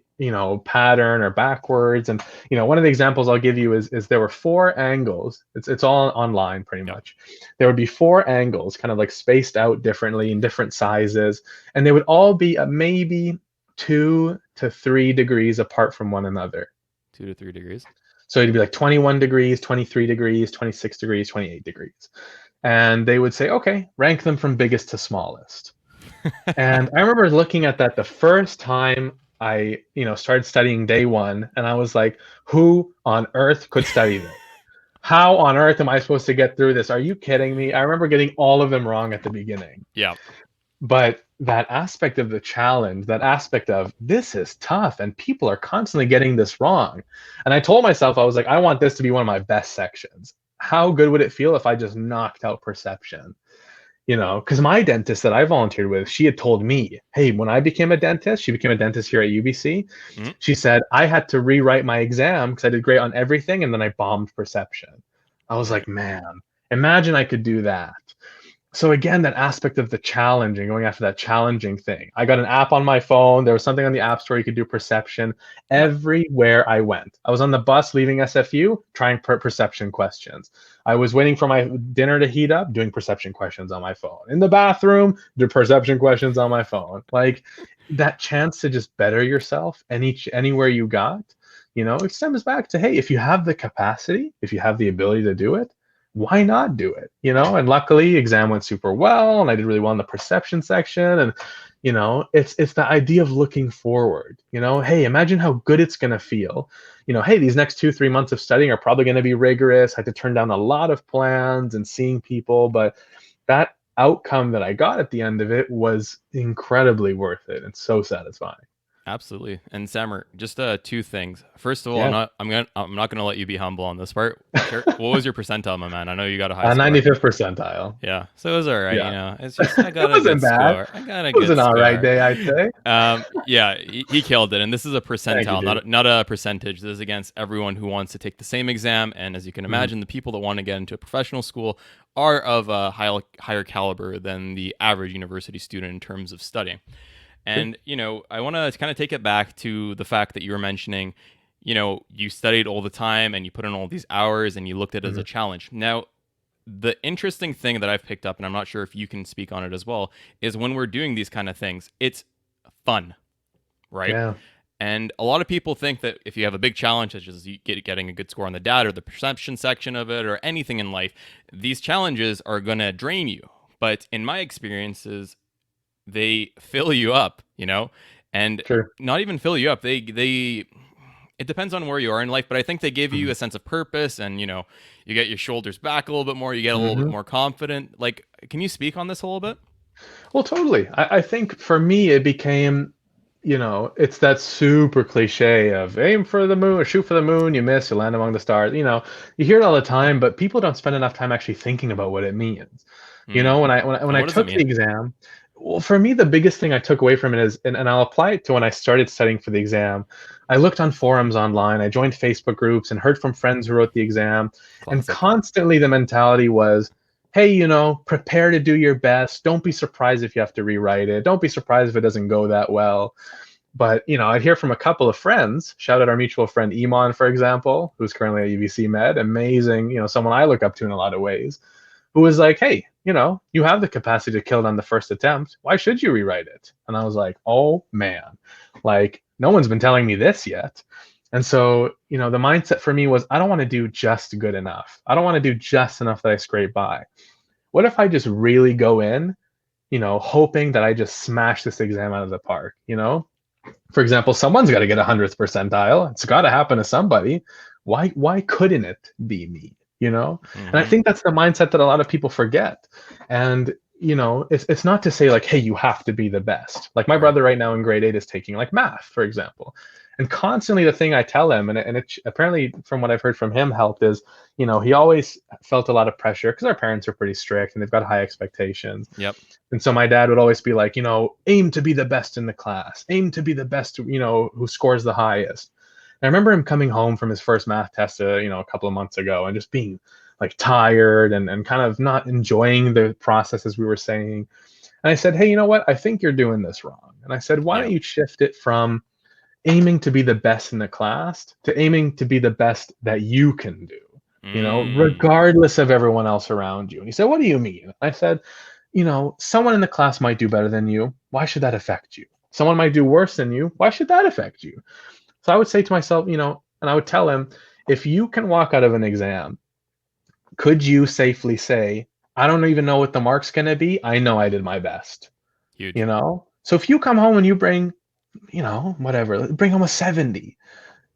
pattern or backwards. And one of the examples I'll give you is there were 4 angles. It's all online pretty Yep. much. There would be 4 angles, kind of like spaced out differently in different sizes, and they would all be maybe 2 to 3 degrees apart from one another. 2 to 3 degrees. So it'd be like 21 degrees, 23 degrees, 26 degrees, 28 degrees. And they would say, okay, rank them from biggest to smallest. And I remember looking at that the first time I, started studying day one, and I was like, who on earth could study this? How on earth am I supposed to get through this? Are you kidding me? I remember getting all of them wrong at the beginning. Yeah. But that aspect of the challenge, that aspect of this is tough and people are constantly getting this wrong. And I told myself, I was like, I want this to be one of my best sections. How good would it feel if I just knocked out perception? Because my dentist that I volunteered with, she had told me, hey, when I became a dentist, she became a dentist here at UBC. Mhm. She said, I had to rewrite my exam because I did great on everything and then I bombed perception. I was Right. like, man, imagine I could do that. So again, that aspect of the challenging, going after that challenging thing. I got an app on my phone. There was something on the app store you could do perception. Yeah. Everywhere I went, I was on the bus leaving SFU trying perception questions. I was waiting for my dinner to heat up, doing perception questions on my phone. In the bathroom, do perception questions on my phone. Like that chance to just better yourself anywhere you got. It stems back to, hey, if you have the capacity, if you have the ability to do it, why not do it? And luckily exam went super well and I did really well in the perception section. And it's the idea of looking forward. Hey, imagine how good it's going to feel. Hey, these next 2-3 months of studying are probably going to be rigorous. I had to turn down a lot of plans and seeing people, but that outcome that I got at the end of it was incredibly worth it and so satisfying. Absolutely. And Sammer, just 2 things. First of all, Yeah. I'm not gonna let you be humble on this part. Sure. What was your percentile, my man? I know you got a high score. 95th percentile. Yeah. So it was all right. Yeah. It's just I It got a good wasn't bad. score. I got a It was good an all right score. day, I'd say. Yeah, he killed it. And this is a Thank you, percentile, dude. not a percentage. This is against everyone who wants to take the same exam. And as you can Mhm. imagine, the people that want to get into a professional school are of a higher caliber than the average university student in terms of studying. Sure. And, I want to kind of take it back to the fact that you were mentioning, you studied all the time and you put in all these hours and you looked at it as a Mhm. challenge. Now, the interesting thing that I've picked up, and I'm not sure if you can speak on it as well, is when we're doing these kind of things, it's fun, right? Yeah. And a lot of people think that if you have a big challenge, such as getting a good score on the data or the perception section of it or anything in life, these challenges are going to drain you. But in my experiences, they fill you up, and Sure. not even fill you up. They it depends on where you are in life, but I think they give you Mhm. a sense of purpose, and you get your shoulders back a little bit more. You get a little bit Mhm. more confident. Like, can you speak on this a little bit? Well, totally. I think for me, it became, it's that super cliche of aim for the moon or shoot for the moon, you miss, you land among the stars. You hear it all the time, but people don't spend enough time actually thinking about what it means. Hmm. When And I what does it took the mean? exam, well, for me, the biggest thing I took away from it is, and I'll apply it to when I started studying for the exam. I looked on forums online, I joined Facebook groups and heard from friends who wrote the exam. And Classic. constantly the mentality was, hey, prepare to do your best. Don't be surprised if you have to rewrite it. Don't be surprised if it doesn't go that well. But, I'd hear from a couple of friends, shout out our mutual friend Iman, for example, who's currently at UBC Med, amazing, someone I look up to in a lot of ways, who was like, hey, you have the capacity to kill it on the first attempt. Why should you rewrite it? And I was like, oh man, like no one's been telling me this yet. And so, the mindset for me was, I don't want to do just good enough. I don't want to do just enough that I scrape by. What if I just really go in, hoping that I just smash this exam out of the park, For example, someone's got to get 100th percentile. It's got to happen to somebody. Why couldn't it be me? And I Hmm. think that's the mindset that a lot of people forget. And it's not to say like, hey, you have to be the best. Like my Right. brother right now in grade 8 is taking like math, for example. And constantly the thing I tell him, and it apparently from what I've heard from him helped is, he always felt a lot of pressure because our parents are pretty strict and they've got high expectations. Yep. And so my dad would always be like, aim to be the best in the class, aim to be the best, who scores the highest. And I remember him coming home from his first math test, a couple of months ago and just being like tired and kind of not enjoying the process as we were saying. And I said, hey, you know what? I think you're doing this wrong. And I said, why don't Yep. you shift it from aiming to be the best in the class to aiming to be the best that you can do, regardless of everyone else around you. And he said, what do you mean? I said, someone in the class might do better than you. Why should that affect you? Someone might do worse than you. Why should that affect you? So I would say to myself, and I would tell him, if you can walk out of an exam, could you safely say, I don't even know what the mark's going to be. I know I did my best. Huge. So if you come home and you bring, whatever, bring home a 70,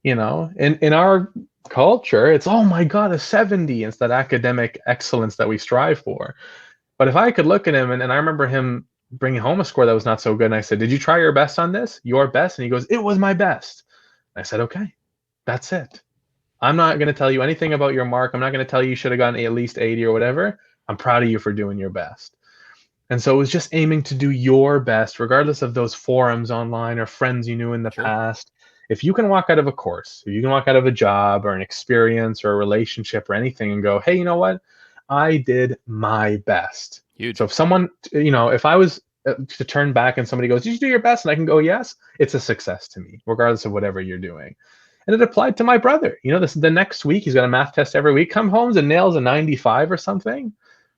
in our culture, it's, oh my God, a 70. It's that academic excellence that we strive for. But if I could look at him and I remember him bringing home a score that was not so good. And I said, did you try your best on this? Your best? And he goes, it was my best. I said, okay, that's it. I'm not going to tell you anything about your mark. I'm not going to tell you should have gotten at least 80 or whatever. I'm proud of you for doing your best. And so it was just aiming to do your best, regardless of those forums online or friends you knew in the past. If you can walk out of a course, if you can walk out of a job or an experience or a relationship or anything and go, hey, you know what? I did my best. Huge. So if someone, if I was to turn back and somebody goes, did you do your best? And I can go, yes, it's a success to me, regardless of whatever you're doing. And it applied to my brother. The next week, he's got a math test every week, come home and nails a 95 or something.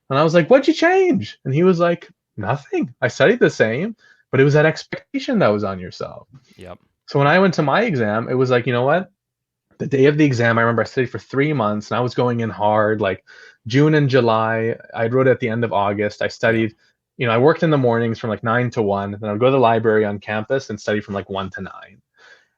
And I was like, what'd you change? And he was like, nothing. I studied the same, but it was that expectation that was on yourself. Yep. So when I went to my exam, it was like, you know what? The day of the exam, I remember I studied for 3 months and I was going in hard, like June and July. I wrote at the end of August. I studied, I worked in the mornings from like 9 to 1. Then I'd go to the library on campus and study from like 1 to 9.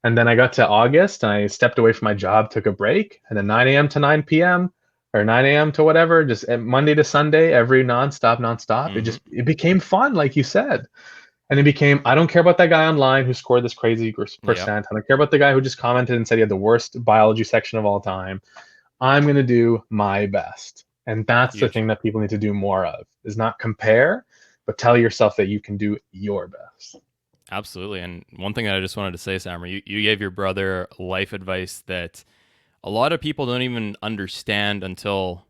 And then I got to August and I stepped away from my job, took a break, and then 9 a.m. to 9 p.m. or 9 a.m. to whatever, just Monday to Sunday, every nonstop. Mm-hmm. It became fun, like you said. And it became, I don't care about that guy online who scored this crazy percent. I don't care about the guy who just commented and said he had the worst biology section of all time. I'm going to do my best. And that's the thing that people need to do more of, is not compare, but tell yourself that you can do your best. Absolutely. And one thing that I just wanted to say, Samar, you gave your brother life advice that a lot of people don't even understand until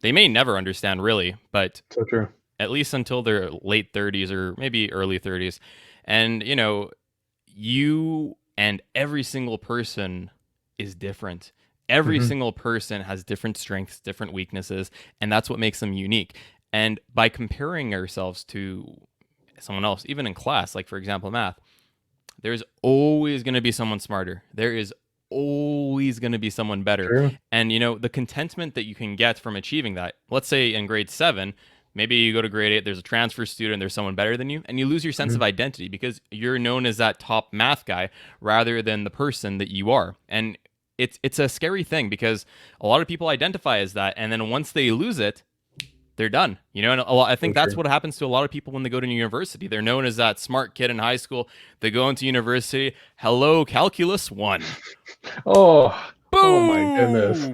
they may never understand really, but so true. At least until their late 30s or maybe early 30s. And, you and every single person is different. Every single person has different strengths, different weaknesses, and that's what makes them unique. And by comparing ourselves to someone else, even in class, like for example, math, there's always going to be someone smarter. There is always going to be someone better. True. And, the contentment that you can get from achieving that, let's say in grade 7, maybe you go to grade 8, there's a transfer student, there's someone better than you, and you lose your sense of identity because you're known as that top math guy rather than the person that you are. And it's a scary thing because a lot of people identify as that, and then once they lose it, they're done. And I think that's what happens to a lot of people when they go to university. They're known as that smart kid in high school. They go into university, hello, calculus 1. Oh, boom! Oh my goodness.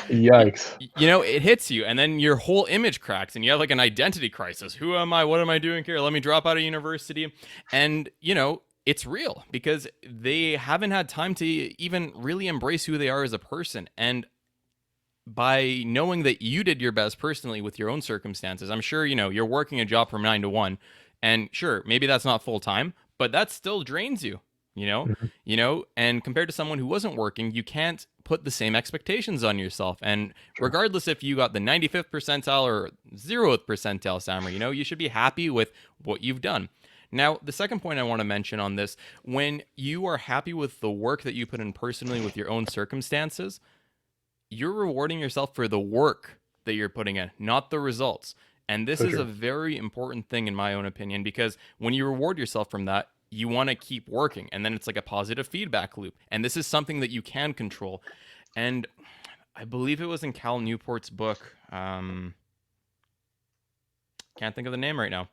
Yikes. It hits you, and then your whole image cracks, and you have like an identity crisis. Who am I? What am I doing here? Let me drop out of university. And, it's real because they haven't had time to even really embrace who they are as a person. And by knowing that you did your best personally with your own circumstances, I'm sure, you're working a job from 9 to 1, and sure, maybe that's not full time, but that still drains you. And compared to someone who wasn't working, you can't put the same expectations on yourself. And regardless if you got the 95th percentile or 0th percentile, Samar, you should be happy with what you've done. Now, the second point I want to mention on this, when you are happy with the work that you put in personally with your own circumstances, you're rewarding yourself for the work that you're putting in, not the results. And this is a very important thing in my own opinion, because when you reward yourself from that, you want to keep working, and then it's like a positive feedback loop. And this is something that you can control. And I believe it was in Cal Newport's book. Can't think of the name right now.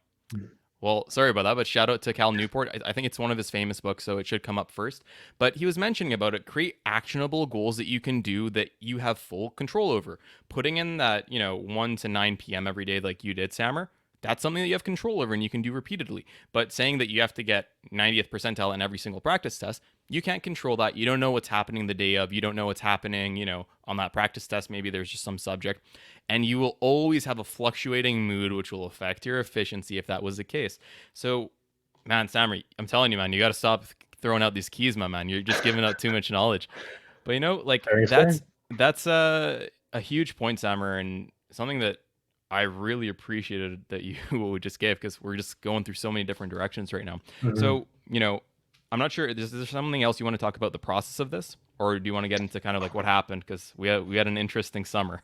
Well, sorry about that, but shout out to Cal Newport. I think it's one of his famous books, so it should come up first. But he was mentioning about it. Create actionable goals that you can do that you have full control over. Putting in that, 1 to 9 p.m. every day, like you did, Sammer, that's something that you have control over and you can do repeatedly. But saying that you have to get 90th percentile in every single practice test, you can't control that. You don't know what's happening the day of. You don't know what's happening, on that practice test. Maybe there's just some subject. And you will always have a fluctuating mood, which will affect your efficiency if that was the case. So, man, Sammer, I'm telling you, man, you got to stop throwing out these keys, my man. You're just giving out too much knowledge. But Very fair. that's a huge point, Sammer, and something that I really appreciated that you just gave, because we're just going through so many different directions right now. Mhm. So, I'm not sure. Is there something else you want to talk about the process of this, or do you want to get into kind of like what happened? Because we had an interesting summer.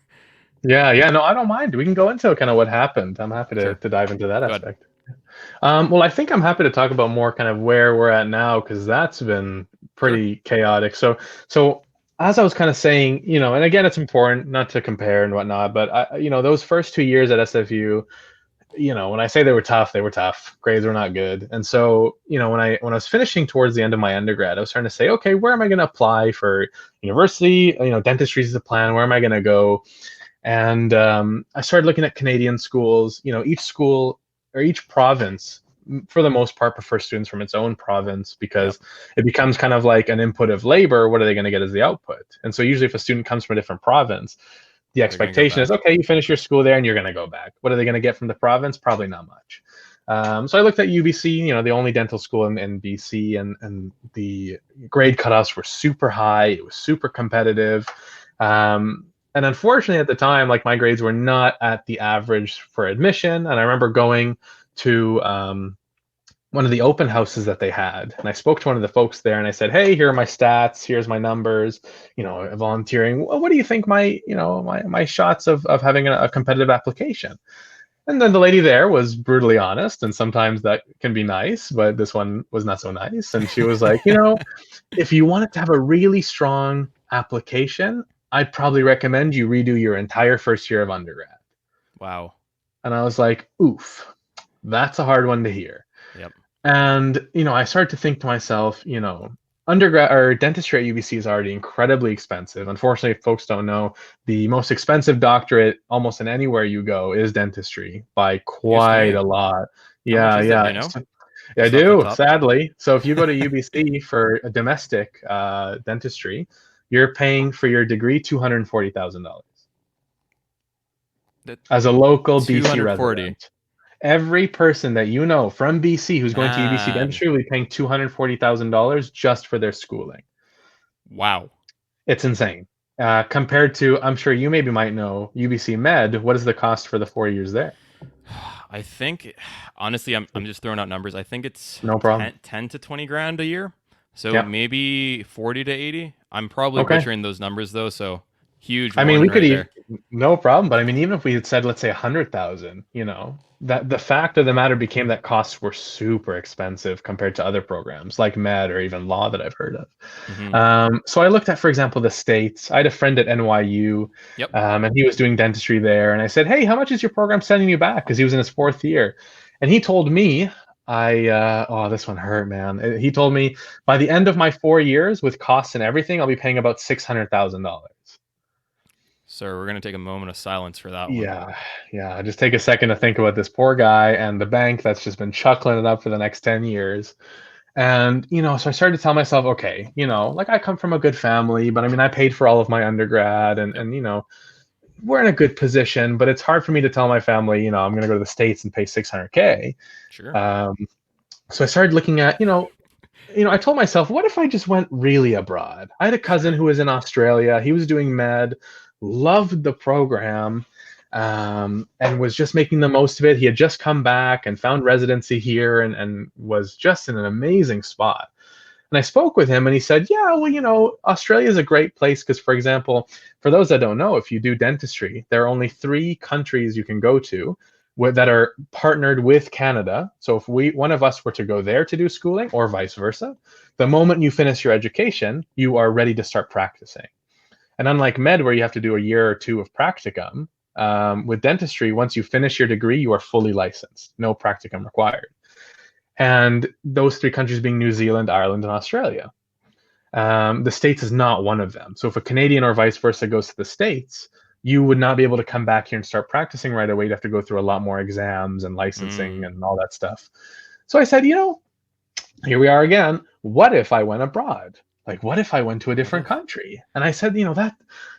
Yeah, no, I don't mind. We can go into kind of what happened. I'm happy Sure. to dive into that Go ahead. aspect. Well, I think I'm happy to talk about more kind of where we're at now, because that's been pretty chaotic. So as I was kind of saying, and again, it's important not to compare and whatnot, but those first 2 years at SFU, when I say they were tough, they were tough. Grades were not good. And so, when I was finishing towards the end of my undergrad, I was trying to say, okay, where am I going to apply for university? Dentistry is the plan. Where am I going to go? And I started looking at Canadian schools. Each school or each province, for the most part, prefers students from its own province, because it becomes kind of like an input of labor. What are they going to get as the output? And so usually if a student comes from a different province, the expectation is, okay, you finish your school there and you're going to go back. What are they going to get from the province? Probably not much. So I looked at UBC, the only dental school in BC, and the grade cutoffs were super high. It was super competitive. And unfortunately, at the time, like, my grades were not at the average for admission. And I remember going to one of the open houses that they had, and I spoke to one of the folks there, and I said, "Hey, here are my stats. Here's my numbers. Volunteering. What do you think my shots of having a competitive application?" And then the lady there was brutally honest, and sometimes that can be nice, but this one was not so nice. And she was like, if you wanted to have a really strong application, I'd probably recommend you redo your entire first year of undergrad. Wow. And I was like, oof, that's a hard one to hear. Yep. And, I started to think to myself, undergrad or dentistry at UBC is already incredibly expensive. Unfortunately, if folks don't know, the most expensive doctorate almost in anywhere you go is dentistry by quite a lot. Yeah. I do, sadly. So if you go to UBC for a domestic dentistry, you're paying for your degree $240,000 as a local BC resident. Every person that you know from BC who's going to UBC dentistry will be paying $240,000 just for their schooling. Wow, it's insane. Compared to, I'm sure you maybe might know, UBC Med. What is the cost for the 4 years there? I think, honestly, I'm just throwing out numbers. I think it's no problem. 10 to 20 grand a year. So maybe 40 to 80. I'm probably butchering those numbers though. So huge. I mean, we could no problem. But I mean, even if we had said, let's say 100,000, that the fact of the matter became that costs were super expensive compared to other programs like med or even law that I've heard of. Mm-hmm. So I looked at, for example, the States. I had a friend at NYU, and he was doing dentistry there. And I said, hey, how much is your program sending you back? Because he was in his 4th year. And he told me, this one hurt, man. He told me by the end of my 4 years with costs and everything, I'll be paying about $600,000. Sir, we're going to take a moment of silence for that one. Yeah. Just take a second to think about this poor guy and the bank that's just been chuckling it up for the next 10 years. And, so I started to tell myself, okay, like, I come from a good family, but I mean, I paid for all of my undergrad and we're in a good position, but it's hard for me to tell my family, I'm going to go to the States and pay $600K. Sure. So I started looking at, I told myself, what if I just went really abroad? I had a cousin who was in Australia. He was doing med, loved the program, and was just making the most of it. He had just come back and found residency here and was just in an amazing spot. And I spoke with him and he said, yeah, well, Australia is a great place because, for example, for those that don't know, if you do dentistry, there are only 3 countries you can go to that are partnered with Canada. So if one of us were to go there to do schooling or vice versa, the moment you finish your education, you are ready to start practicing. And unlike med, where you have to do a year or 2 of practicum, with dentistry, once you finish your degree, you are fully licensed, no practicum required. And those three countries being New Zealand, Ireland, and Australia. The States is not one of them. So if a Canadian or vice versa goes to the States, you would not be able to come back here and start practicing right away. You'd have to go through a lot more exams and licensing and all that stuff. So I said, here we are again. What if I went abroad? Like, what if I went to a different country? And I said,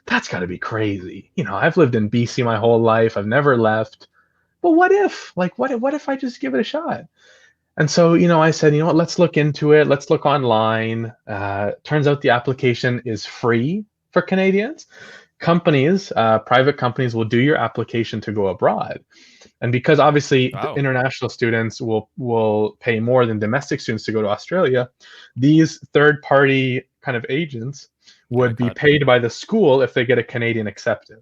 that's got to be crazy. I've lived in BC my whole life. I've never left. But what if? Like, what if I just give it a shot? And so, I said, what, let's look into it. Let's look online. Turns out the application is free for Canadians. Companies, private companies will do your application to go abroad. And because obviously international students will pay more than domestic students to go to Australia, these third-party kind of agents would be paid by the school if they get a Canadian accepted.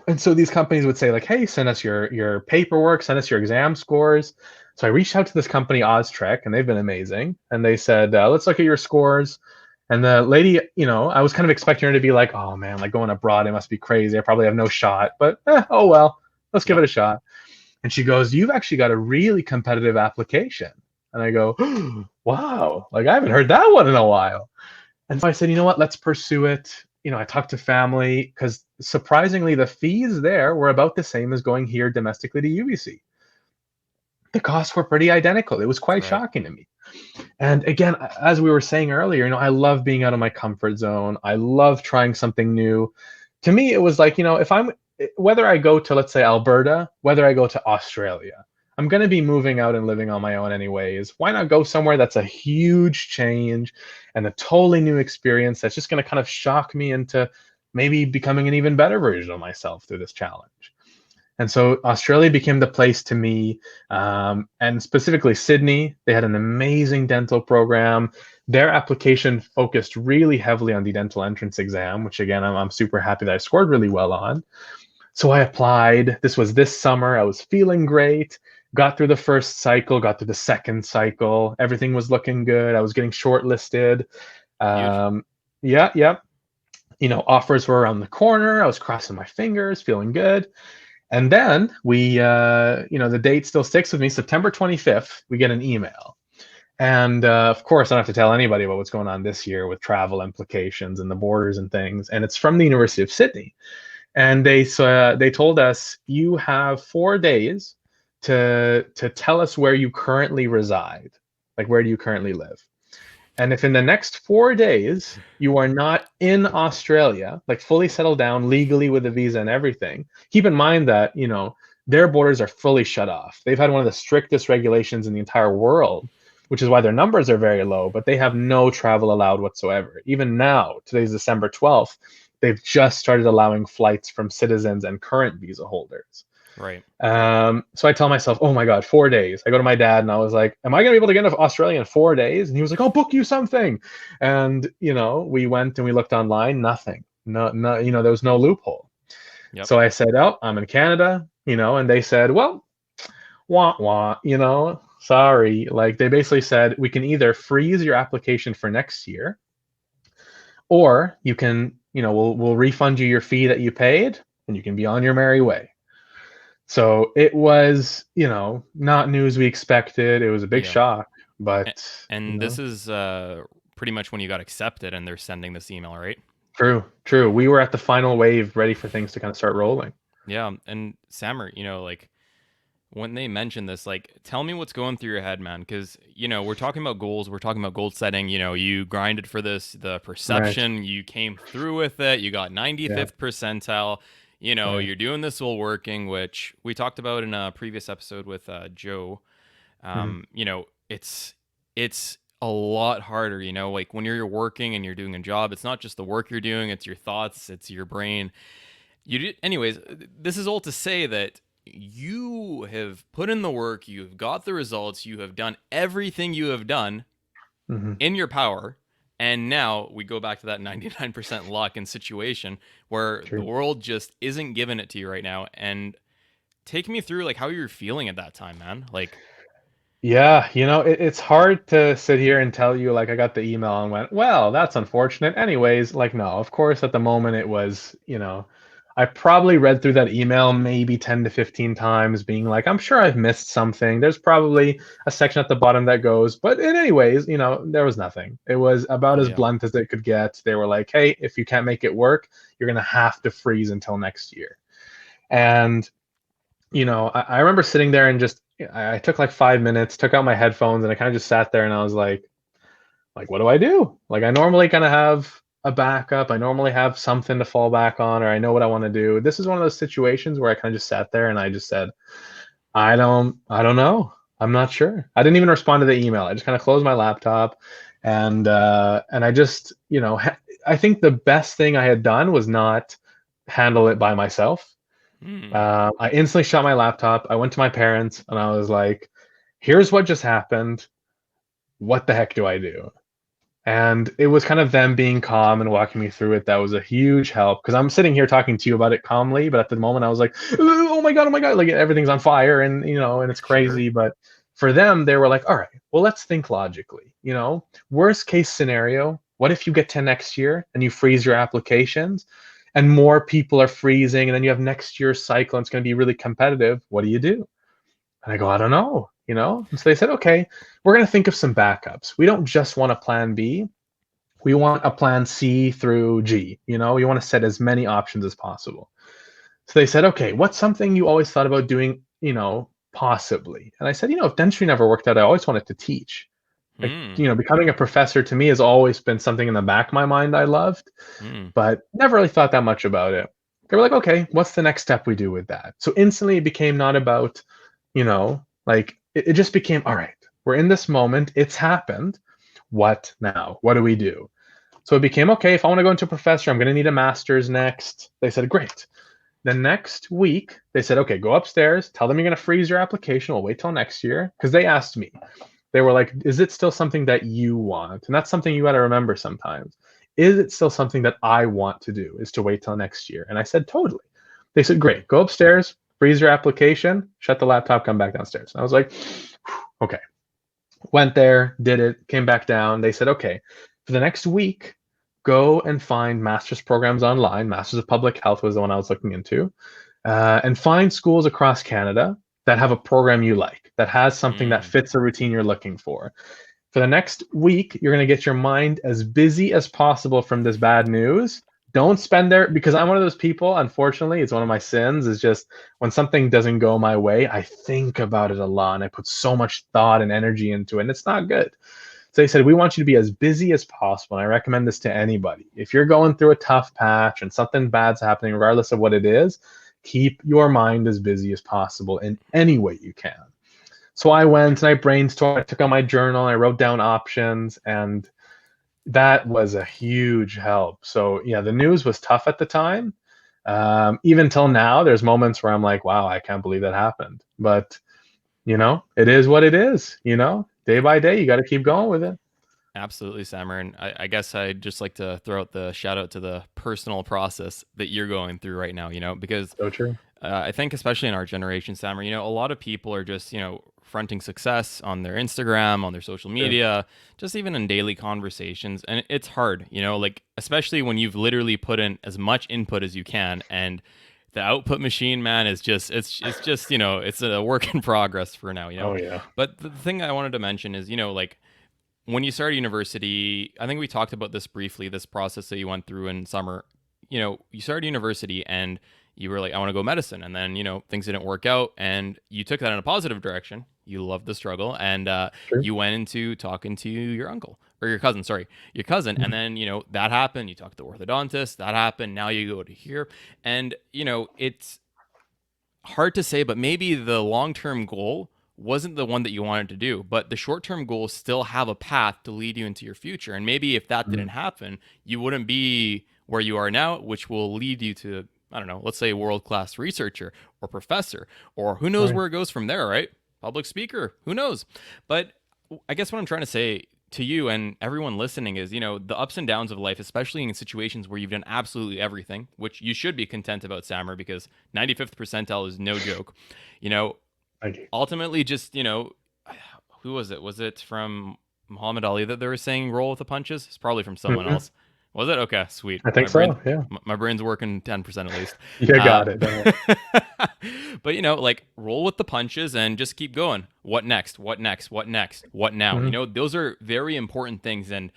And so these companies would say, like, hey, send us your paperwork, send us your exam scores. So I reached out to this company, Oztrek, and they've been amazing. And they said, let's look at your scores. And the lady, I was kind of expecting her to be like, oh man, like going abroad, it must be crazy. I probably have no shot, but oh well, let's give it a shot. And she goes, you've actually got a really competitive application. And I go, wow, like I haven't heard that one in a while. And so I said, you know what, let's pursue it. I talked to family because surprisingly, the fees there were about the same as going here domestically to UBC. The costs were pretty identical. It was quite shocking to me. And again, as we were saying earlier, I love being out of my comfort zone. I love trying something new. To me, it was like, whether I go to, let's say, Alberta, whether I go to Australia, I'm going to be moving out and living on my own anyways. Why not go somewhere that's a huge change and a totally new experience that's just going to kind of shock me into maybe becoming an even better version of myself through this challenge? And so Australia became the place to me, and specifically Sydney. They had an amazing dental program. Their application focused really heavily on the dental entrance exam, which again, I'm super happy that I scored really well on. So I applied. This was this summer. I was feeling great. Got through the first cycle, got through the second cycle. Everything was looking good. I was getting shortlisted. Yeah. Offers were around the corner. I was crossing my fingers, feeling good. And then we, the date still sticks with me, September 25th, we get an email. And of course, I don't have to tell anybody about what's going on this year with travel implications and the borders and things. And it's from the University of Sydney. And they told us, you have 4 days to tell us where you currently reside. Like, where do you currently live? And if in the next 4 days you are not in Australia, like fully settled down legally with a visa and everything, keep in mind that, their borders are fully shut off. They've had one of the strictest regulations in the entire world, which is why their numbers are very low, but they have no travel allowed whatsoever. Even now, today's December 12th, they've just started allowing flights from citizens and current visa holders. Right. So I tell myself, oh my God, 4 days. I go to my dad and I was like, am I going to be able to get to Australia in 4 days? And he was like, I'll book you something. And, we went and we looked online, nothing. No, there was no loophole. Yep. So I said, oh, I'm in Canada, and they said, well, sorry. Like, they basically said, we can either freeze your application for next year, or you can, we'll refund you your fee that you paid and you can be on your merry way. So it was, not news we expected. It was a big shock, but. And this is pretty much when you got accepted and they're sending this email, right? True. We were at the final wave, ready for things to kind of start rolling. Yeah. And Samer, like when they mention this, like, tell me what's going through your head, man. Because, we're talking about goals. We're talking about goal setting. You grinded for this, the perception, you came through with it. You got 95th percentile. You're doing this while working, which we talked about in a previous episode with Joe. It's a lot harder, like when you're working and you're doing a job, it's not just the work you're doing, it's your thoughts, it's your brain. Anyways, this is all to say that you have put in the work, you've got the results, you have done everything you have done in your power. And now we go back to that 99% luck and situation where the world just isn't giving it to you right now. And take me through like how you're feeling at that time, man. Like, yeah, it's hard to sit here and tell you like I got the email and went, well, that's unfortunate. Anyways, like, no, of course, at the moment it was, I probably read through that email maybe 10 to 15 times, being like, I'm sure I've missed something. There's probably a section at the bottom that goes, but in any ways, there was nothing. It was about as Yeah. blunt as it could get. They were like, hey, if you can't make it work, you're going to have to freeze until next year. And, I remember sitting there and I took like 5 minutes, took out my headphones, and I kind of just sat there and I was like, what do I do? Like, I normally kind of have a backup. I normally have something to fall back on, or I know what I want to do. This is one of those situations where I kind of just sat there and I just said, I don't know. I'm not sure. I didn't even respond to the email. I just kind of closed my laptop, and I just, I think the best thing I had done was not handle it by myself. I instantly shut my laptop. I went to my parents and I was like, here's what just happened. What the heck do I do? And it was kind of them being calm and walking me through it that was a huge help, because I'm sitting here talking to you about it calmly, but at the moment I was like, oh my god, oh my god, like everything's on fire, and and it's crazy. Sure. But for them, they were like, all right, well, let's think logically. Worst case scenario, what if you get to next year and you freeze your applications and more people are freezing, and then you have next year's cycle and it's going to be really competitive? What do you do? And I go, I don't know. And so they said, okay, we're going to think of some backups. We don't just want a plan B. We want a plan C through G. We want to set as many options as possible. So they said, okay, what's something you always thought about doing, possibly? And I said, if dentistry never worked out, I always wanted to teach. Like, becoming a professor to me has always been something in the back of my mind I loved, but never really thought that much about it. They were like, okay, what's the next step we do with that? So instantly it became not about, like it just became, all right, we're in this moment, it's happened. What now? What do we do? So it became, okay, if I want to go into a professor, I'm going to need a master's next. They said, great. The next week, they said, okay, go upstairs, tell them you're going to freeze your application. We'll wait till next year. Because they asked me, they were like, is it still something that you want? And that's something you got to remember sometimes. Is it still something that I want to do, is to wait till next year? And I said, totally. They said, great, go upstairs, freeze your application, shut the laptop, come back downstairs. And I was like, okay. Went there, did it, came back down. They said, okay, for the next week, go and find master's programs online. Masters of Public Health was the one I was looking into. And find schools across Canada that have a program you like, that has something that fits a routine you're looking for. For the next week, you're going to get your mind as busy as possible from this bad news. Don't spend there, because I'm one of those people, unfortunately, it's one of my sins, is just when something doesn't go my way, I think about it a lot and I put so much thought and energy into it, and it's not good. So they said, we want you to be as busy as possible. And I recommend this to anybody. If you're going through a tough patch and something bad's happening, regardless of what it is, keep your mind as busy as possible in any way you can. So I went and I brainstormed, I took out my journal, I wrote down options, and that was a huge help. So yeah, the news was tough at the time. Even till now, there's moments where I'm like, wow, I can't believe that happened. But, it is what it is, day by day, you got to keep going with it. Absolutely, Sammer. And I guess I'd just like to throw out the shout out to the personal process that you're going through right now, because So true. I think especially in our generation, Sammer, a lot of people are just, fronting success on their Instagram, on their social media, just even in daily conversations. And it's hard, like, especially when you've literally put in as much input as you can. And the output machine, man, is just, it's just, it's a work in progress for now, Oh, yeah. But the thing I wanted to mention is, like, when you started university, I think we talked about this briefly, this process that you went through in summer. You started university and you were like, I want to go medicine. And then, things didn't work out and you took that in a positive direction. You loved the struggle and Sure. you went into talking to your uncle or your cousin, sorry, your cousin. And then, that happened. You talked to the orthodontist, that happened. Now you go to here. And, it's hard to say, but maybe the long-term goal wasn't the one that you wanted to do, but the short-term goals still have a path to lead you into your future. And maybe if that didn't happen, you wouldn't be where you are now, which will lead you to, I don't know, let's say world-class researcher or professor, or who knows where it goes from there, right? Public speaker, who knows? But I guess what I'm trying to say to you and everyone listening is, the ups and downs of life, especially in situations where you've done absolutely everything, which you should be content about, Sammer, because 95th percentile is no joke. Ultimately just, who was it? Was it from Muhammad Ali that they were saying roll with the punches? It's probably from someone else. Was it? Okay, sweet. I think so. Yeah. My brain's working 10% at least. You got it. Don't worry. But like roll with the punches and just keep going. What next? What next? What next? What now? Mhm. Those are very important things. And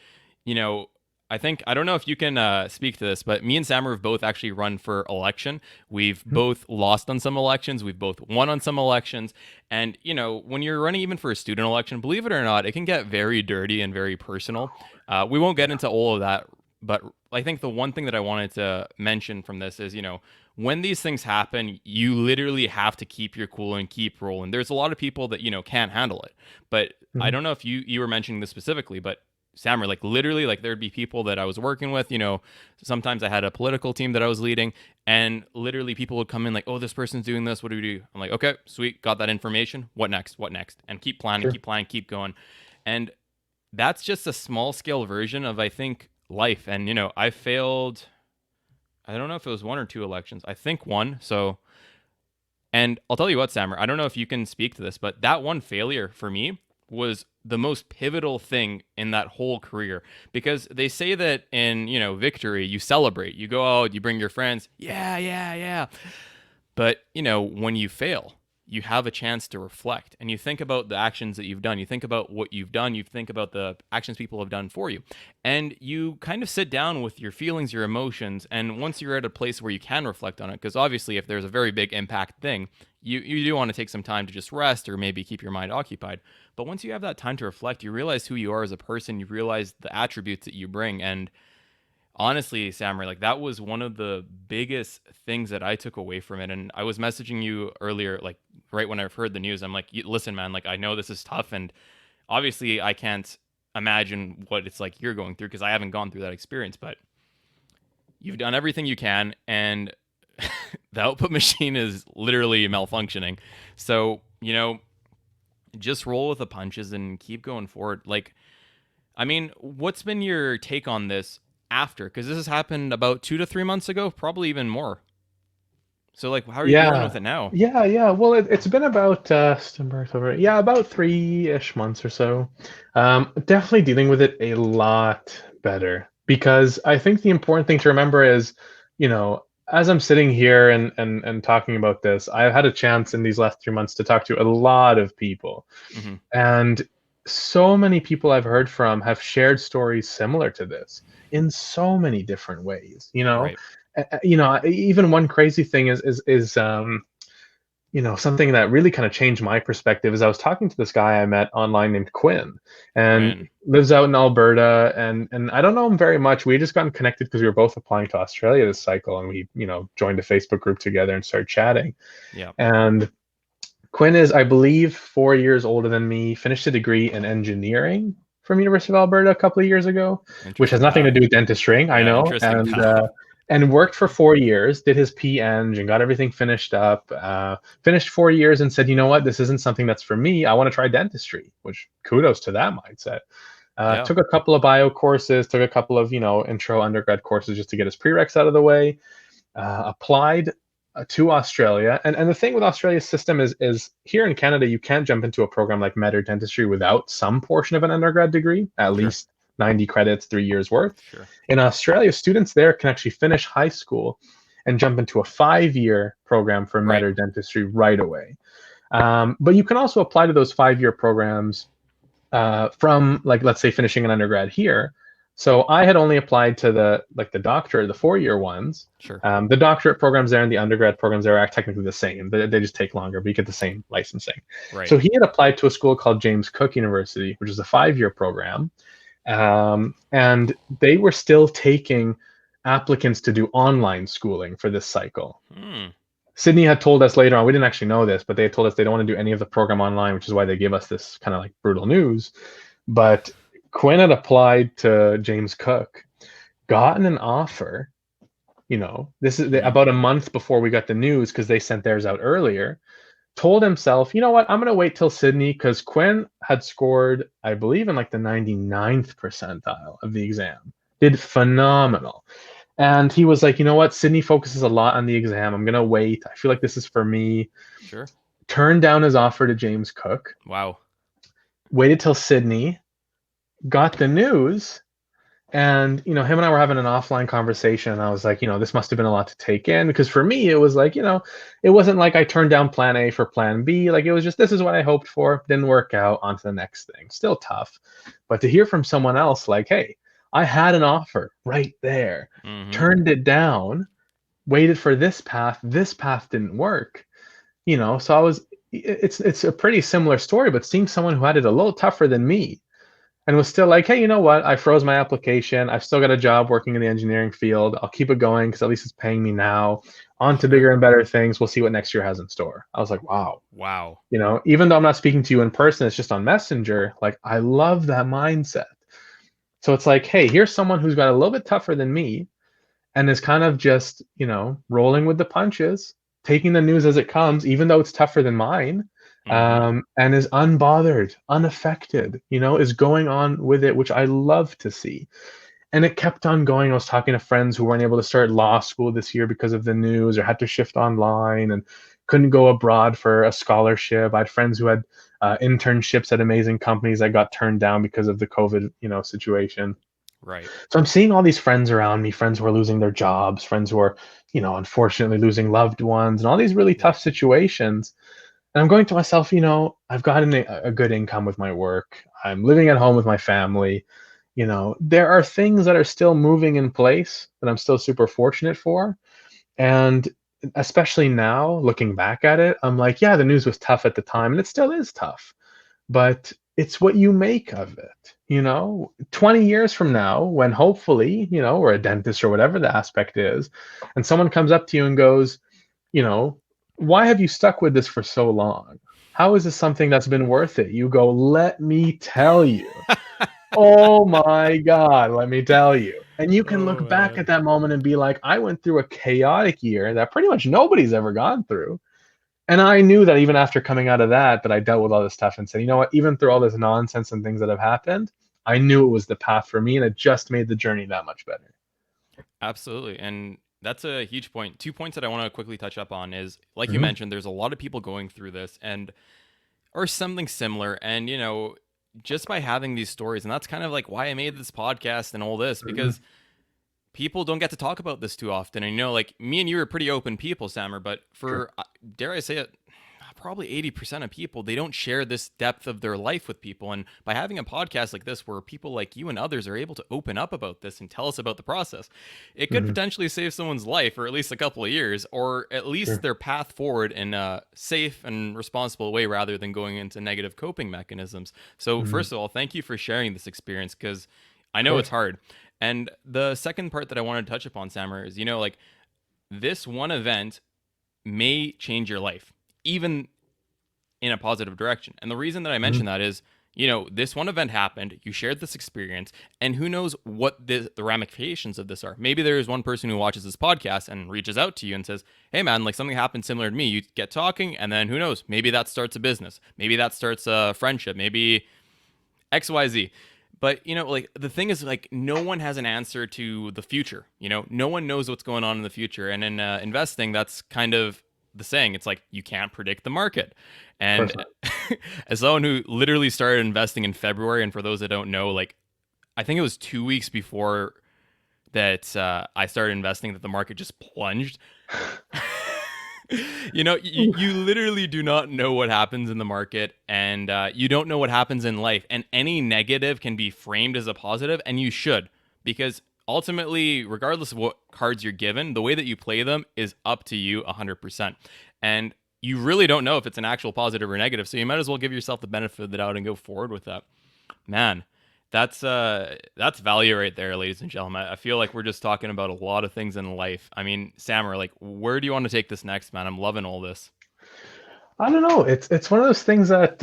I don't know if you can speak to this, but me and Sammer have both actually run for election. We've both lost on some elections. We've both won on some elections. And, when you're running even for a student election, believe it or not, it can get very dirty and very personal. We won't get into all of that, but I think the one thing that I wanted to mention from this is, when these things happen, you literally have to keep your cool and keep rolling. There's a lot of people that, can't handle it. But I Mhm. don't know if you were mentioning this specifically, but Sammer, like literally, like there'd be people that I was working with, sometimes I had a political team that I was leading, and literally people would come in like, oh, this person's doing this. What do we do? I'm like, okay, sweet, got that information. What next? What next? And keep planning, Sure. keep planning, keep going. And that's just a small scale version of, I think, life. And, I failed, I don't know if it was one or two elections. I think one. So, and I'll tell you what, Sammer, I don't know if you can speak to this, but that one failure for me was the most pivotal thing in that whole career, because they say that in, victory, you celebrate, you go out, you bring your friends. Yeah, yeah, yeah. But, when you fail, you have a chance to reflect and you think about the actions that you've done. You think about what you've done. You think about the actions people have done for you. And you kind of sit down with your feelings, your emotions. And once you're at a place where you can reflect on it, because obviously if there's a very big impact thing, you do want to take some time to just rest or maybe keep your mind occupied. But once you have that time to reflect, you realize who you are as a person. You realize the attributes that you bring. And honestly, Sammer, like that was one of the biggest things that I took away from it. And I was messaging you earlier, like right when I heard the news. I'm like, listen, man, like I know this is tough, and obviously I can't imagine what it's like you're going through because I haven't gone through that experience. But you've done everything you can, and the output machine is literally malfunctioning. So just roll with the punches and keep going forward. Like, I mean, what's been your take on this after? Because this has happened about 2 to 3 months ago, probably even more. So, like, how are you dealing with Yeah. it now? Yeah. Well, it's been about September, October. Yeah, about 3-ish months or so. Definitely dealing with it a lot better, because I think the important thing to remember is, as I'm sitting here and talking about this, I've had a chance in these last 3 months to talk to a lot of people. Mm-hmm. And so many people I've heard from have shared stories similar to this in so many different ways. Right. Even one crazy thing is something that really kind of changed my perspective is I was talking to this guy I met online named Quinn, and Quinn. lives out in Alberta, and I don't know him very much. We had just gotten connected because we were both applying to Australia this cycle, and we joined a Facebook group together and started chatting. Yeah. And Quinn is, I believe, 4 years older than me, finished a degree in engineering from University of Alberta a couple of years ago, which has Interesting nothing to path. do with dentistry, I Yeah. know, Interesting path. and worked for 4 years, did his Eng and got everything finished up, finished 4 years and said, you know what, this isn't something that's for me. I want to try dentistry, which kudos to that mindset. Yeah. Took a couple of bio courses, took a couple of, intro undergrad courses just to get his prereqs out of the way, applied to Australia. And the thing with Australia's system is here in Canada, you can't jump into a program like med or dentistry without some portion of an undergrad degree, at Sure. least 90 credits, 3 years worth. Sure. In Australia, students there can actually finish high school and jump into a 5-year program for med Right. or dentistry right away. But you can also apply to those 5-year programs from, like, let's say finishing an undergrad here. So I had only applied to the doctorate, the 4-year ones. Sure. The doctorate programs there and the undergrad programs there are technically the same. They just take longer, but you get the same licensing. Right. So he had applied to a school called James Cook University, which is a 5-year program. And they were still taking applicants to do online schooling for this cycle. Sydney had told us later on, we didn't actually know this, but they had told us they don't want to do any of the program online, which is why they gave us this kind of like brutal news. But Quinn had applied to James Cook, gotten an offer, this is about a month before we got the news because they sent theirs out earlier, told himself, you know what, I'm going to wait till Sydney, because Quinn had scored, I believe, in like the 99th percentile of the exam, did phenomenal. And he was like, you know what, Sydney focuses a lot on the exam. I'm going to wait. I feel like this is for me. Sure. Turned down his offer to James Cook. Wow. Waited till Sydney, got the news, And, him and I were having an offline conversation, and I was like, this must have been a lot to take in, because for me, it was like, it wasn't like I turned down plan A for plan B. Like, it was just, this is what I hoped for, didn't work out, on to the next thing. Still tough. But to hear from someone else like, hey, I had an offer right there, turned it down, waited for this path didn't work. So it's a pretty similar story, but seeing someone who had it a little tougher than me, and was still like, hey, you know what? I froze my application. I've still got a job working in the engineering field. I'll keep it going because at least it's paying me now. On to bigger and better things. We'll see what next year has in store. I was like, wow. Wow. Even though I'm not speaking to you in person, it's just on Messenger. Like, I love that mindset. So it's like, hey, here's someone who's got a little bit tougher than me and is kind of just, rolling with the punches, taking the news as it comes, even though it's tougher than mine. And is unbothered, unaffected, is going on with it, which I love to see. And it kept on going. I was talking to friends who weren't able to start law school this year because of the news, or had to shift online and couldn't go abroad for a scholarship. I had friends who had internships at amazing companies that got turned down because of the COVID, situation. Right. So I'm seeing all these friends around me, friends who are losing their jobs, friends who are, unfortunately losing loved ones, and all these really tough situations. And I'm going to myself, I've gotten a good income with my work. I'm living at home with my family. There are things that are still moving in place that I'm still super fortunate for. And especially now, looking back at it, I'm like, yeah, the news was tough at the time, and it still is tough. But it's what you make of it. 20 years from now, when hopefully, we're a dentist or whatever the aspect is, and someone comes up to you and goes, you know, why have you stuck with this for so long? How is this something that's been worth it? You go, let me tell you. Oh my God, let me tell you. And you can look back at that moment and be like, I went through a chaotic year that pretty much nobody's ever gone through. And I knew that even after coming out of that I dealt with all this stuff and said, you know what, even through all this nonsense and things that have happened, I knew it was the path for me, and it just made the journey that much better. Absolutely. And that's a huge point. 2 points that I want to quickly touch up on is, like you mentioned, there's a lot of people going through this or something similar. And, just by having these stories, and that's kind of like why I made this podcast and all this, because people don't get to talk about this too often. And, like me and you are pretty open people, Sammer, but for, dare I say it, probably 80% of people, they don't share this depth of their life with people. And by having a podcast like this, where people like you and others are able to open up about this and tell us about the process, it could potentially save someone's life, or at least a couple of years, or at least their path forward in a safe and responsible way, rather than going into negative coping mechanisms. So first of all, thank you for sharing this experience, because I know it's hard. And the second part that I wanted to touch upon, Sammer, is, like, this one event may change your life, even in a positive direction. And the reason that I mention that is, this one event happened, you shared this experience, and who knows what the ramifications of this are. Maybe there is one person who watches this podcast and reaches out to you and says, hey man, like something happened similar to me. You get talking, and then who knows, maybe that starts a business. Maybe that starts a friendship, maybe XYZ. But, like, the thing is, like, no one has an answer to the future. No one knows what's going on in the future. And in investing, that's kind of the saying. It's like, you can't predict the market. And as someone who literally started investing in February, and for those that don't know, like, I think it was 2 weeks before that I started investing that the market just plunged. You literally do not know what happens in the market, and you don't know what happens in life. And any negative can be framed as a positive, and you should, because ultimately, regardless of what cards you're given, the way that you play them is up to you 100%. And you really don't know if it's an actual positive or negative, so you might as well give yourself the benefit of the doubt and go forward with that. Man, that's value right there, ladies and gentlemen. I feel like we're just talking about a lot of things in life. I mean, Sammer, like, where do you want to take this next, man? I'm loving all this. I don't know. It's one of those things that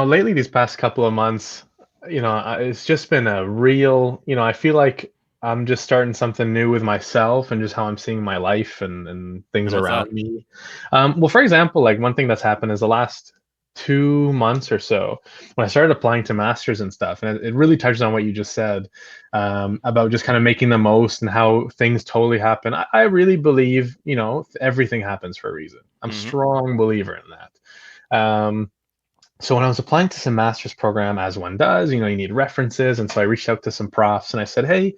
lately, these past couple of months, it's just been a real, I feel like I'm just starting something new with myself and just how I'm seeing my life and things around me. Well, for example, like one thing that's happened is the last 2 months or so, when I started applying to masters and stuff, and it really touches on what you just said, about just kind of making the most and how things totally happen. I really believe, everything happens for a reason. I'm a strong believer in that. So when I was applying to some master's program, as one does, you need references. And so I reached out to some profs and I said, hey,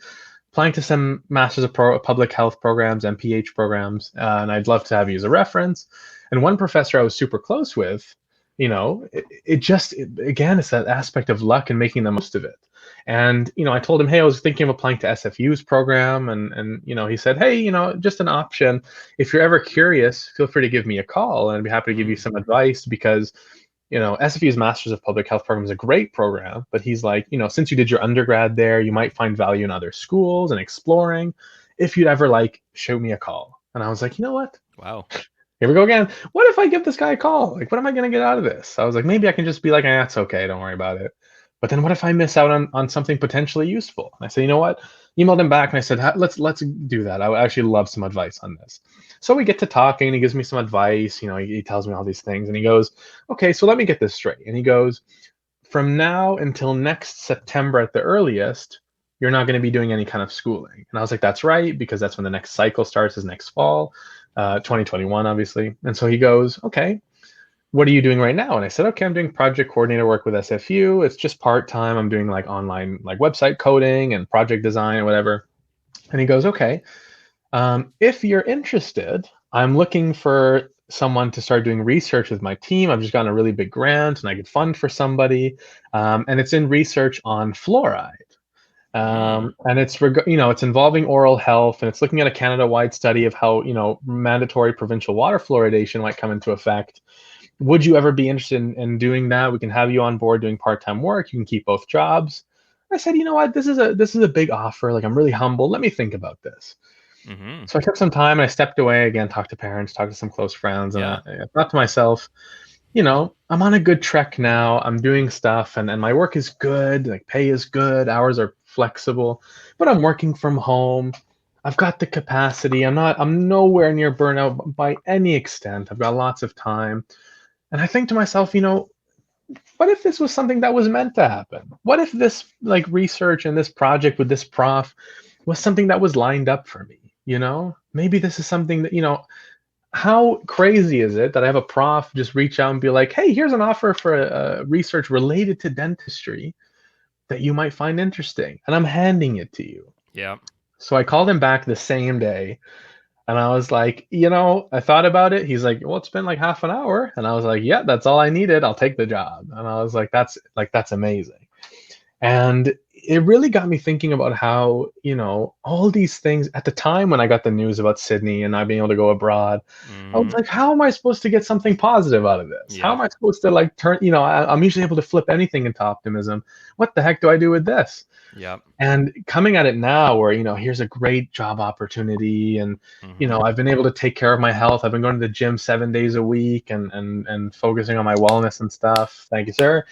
applying to some Masters of Public Health programs, MPH programs, and I'd love to have you as a reference. And one professor I was super close with, again, it's that aspect of luck and making the most of it. And I told him, hey, I was thinking of applying to SFU's program, and he said, hey, just an option. If you're ever curious, feel free to give me a call, and I'd be happy to give you some advice because SFU's Masters of Public Health program is a great program, but he's like, since you did your undergrad there, you might find value in other schools and exploring. If you'd ever shoot me a call. And I was like, you know what? Wow. Here we go again. What if I give this guy a call? What am I going to get out of this? I was like, maybe I can just be like, it's okay. Don't worry about it. But then what if I miss out on something potentially useful? And I said, you know what? Emailed him back and I said, let's do that. I would actually love some advice on this. So we get to talking and he gives me some advice. He tells me all these things and he goes, okay, so let me get this straight. And he goes, from now until next September at the earliest, you're not going to be doing any kind of schooling. And I was like, that's right, because that's when the next cycle starts, is next fall, 2021, obviously. And so he goes, okay, what are you doing right now? And I said, okay, I'm doing project coordinator work with SFU. It's just part-time. I'm doing online website coding and project design or whatever. And he goes, okay, if you're interested, I'm looking for someone to start doing research with my team. I've just gotten a really big grant and I could fund for somebody. And it's in research on fluoride. And it's involving oral health, and it's looking at a Canada-wide study of how, mandatory provincial water fluoridation might come into effect. Would you ever be interested in doing that? We can have you on board doing part-time work. You can keep both jobs. I said, you know what? This is a big offer. I'm really humble. Let me think about this. Mm-hmm. So I took some time and I stepped away again, talked to parents, talked to some close friends, and I thought to myself, I'm on a good trek now. I'm doing stuff and my work is good. Pay is good. Hours are flexible, but I'm working from home. I've got the capacity. I'm nowhere near burnout by any extent. I've got lots of time. And I think to myself, what if this was something that was meant to happen? What if this research and this project with this prof was something that was lined up for me? Maybe this is something that, how crazy is it that I have a prof just reach out and be like, hey, here's an offer for a research related to dentistry that you might find interesting, and I'm handing it to you. Yeah. So I called him back the same day. And I was like, I thought about it. He's like, well, it's been half an hour. And I was like, yeah, that's all I needed. I'll take the job. And I was like, that's amazing. And it really got me thinking about how, all these things at the time when I got the news about Sydney and not being able to go abroad, I was like, how am I supposed to get something positive out of this? How am I supposed to turn, I'm usually able to flip anything into optimism. What the heck do I do with this? Yeah. And coming at it now where, here's a great job opportunity and, I've been able to take care of my health. I've been going to the gym 7 days a week and focusing on my wellness and stuff. Thank you, sir.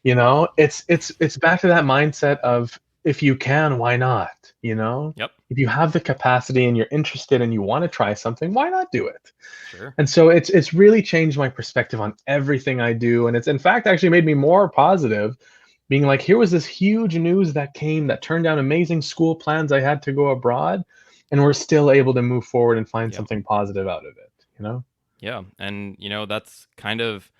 It's back to that mindset of, if you can, why not? Yep. If you have the capacity and you're interested and you want to try something, why not do it? Sure. And so it's really changed my perspective on everything I do. And it's in fact actually made me more positive, being like, here was this huge news that came that turned down amazing school plans I had to go abroad, and we're still able to move forward and find something positive out of it, Yeah. And, that's kind of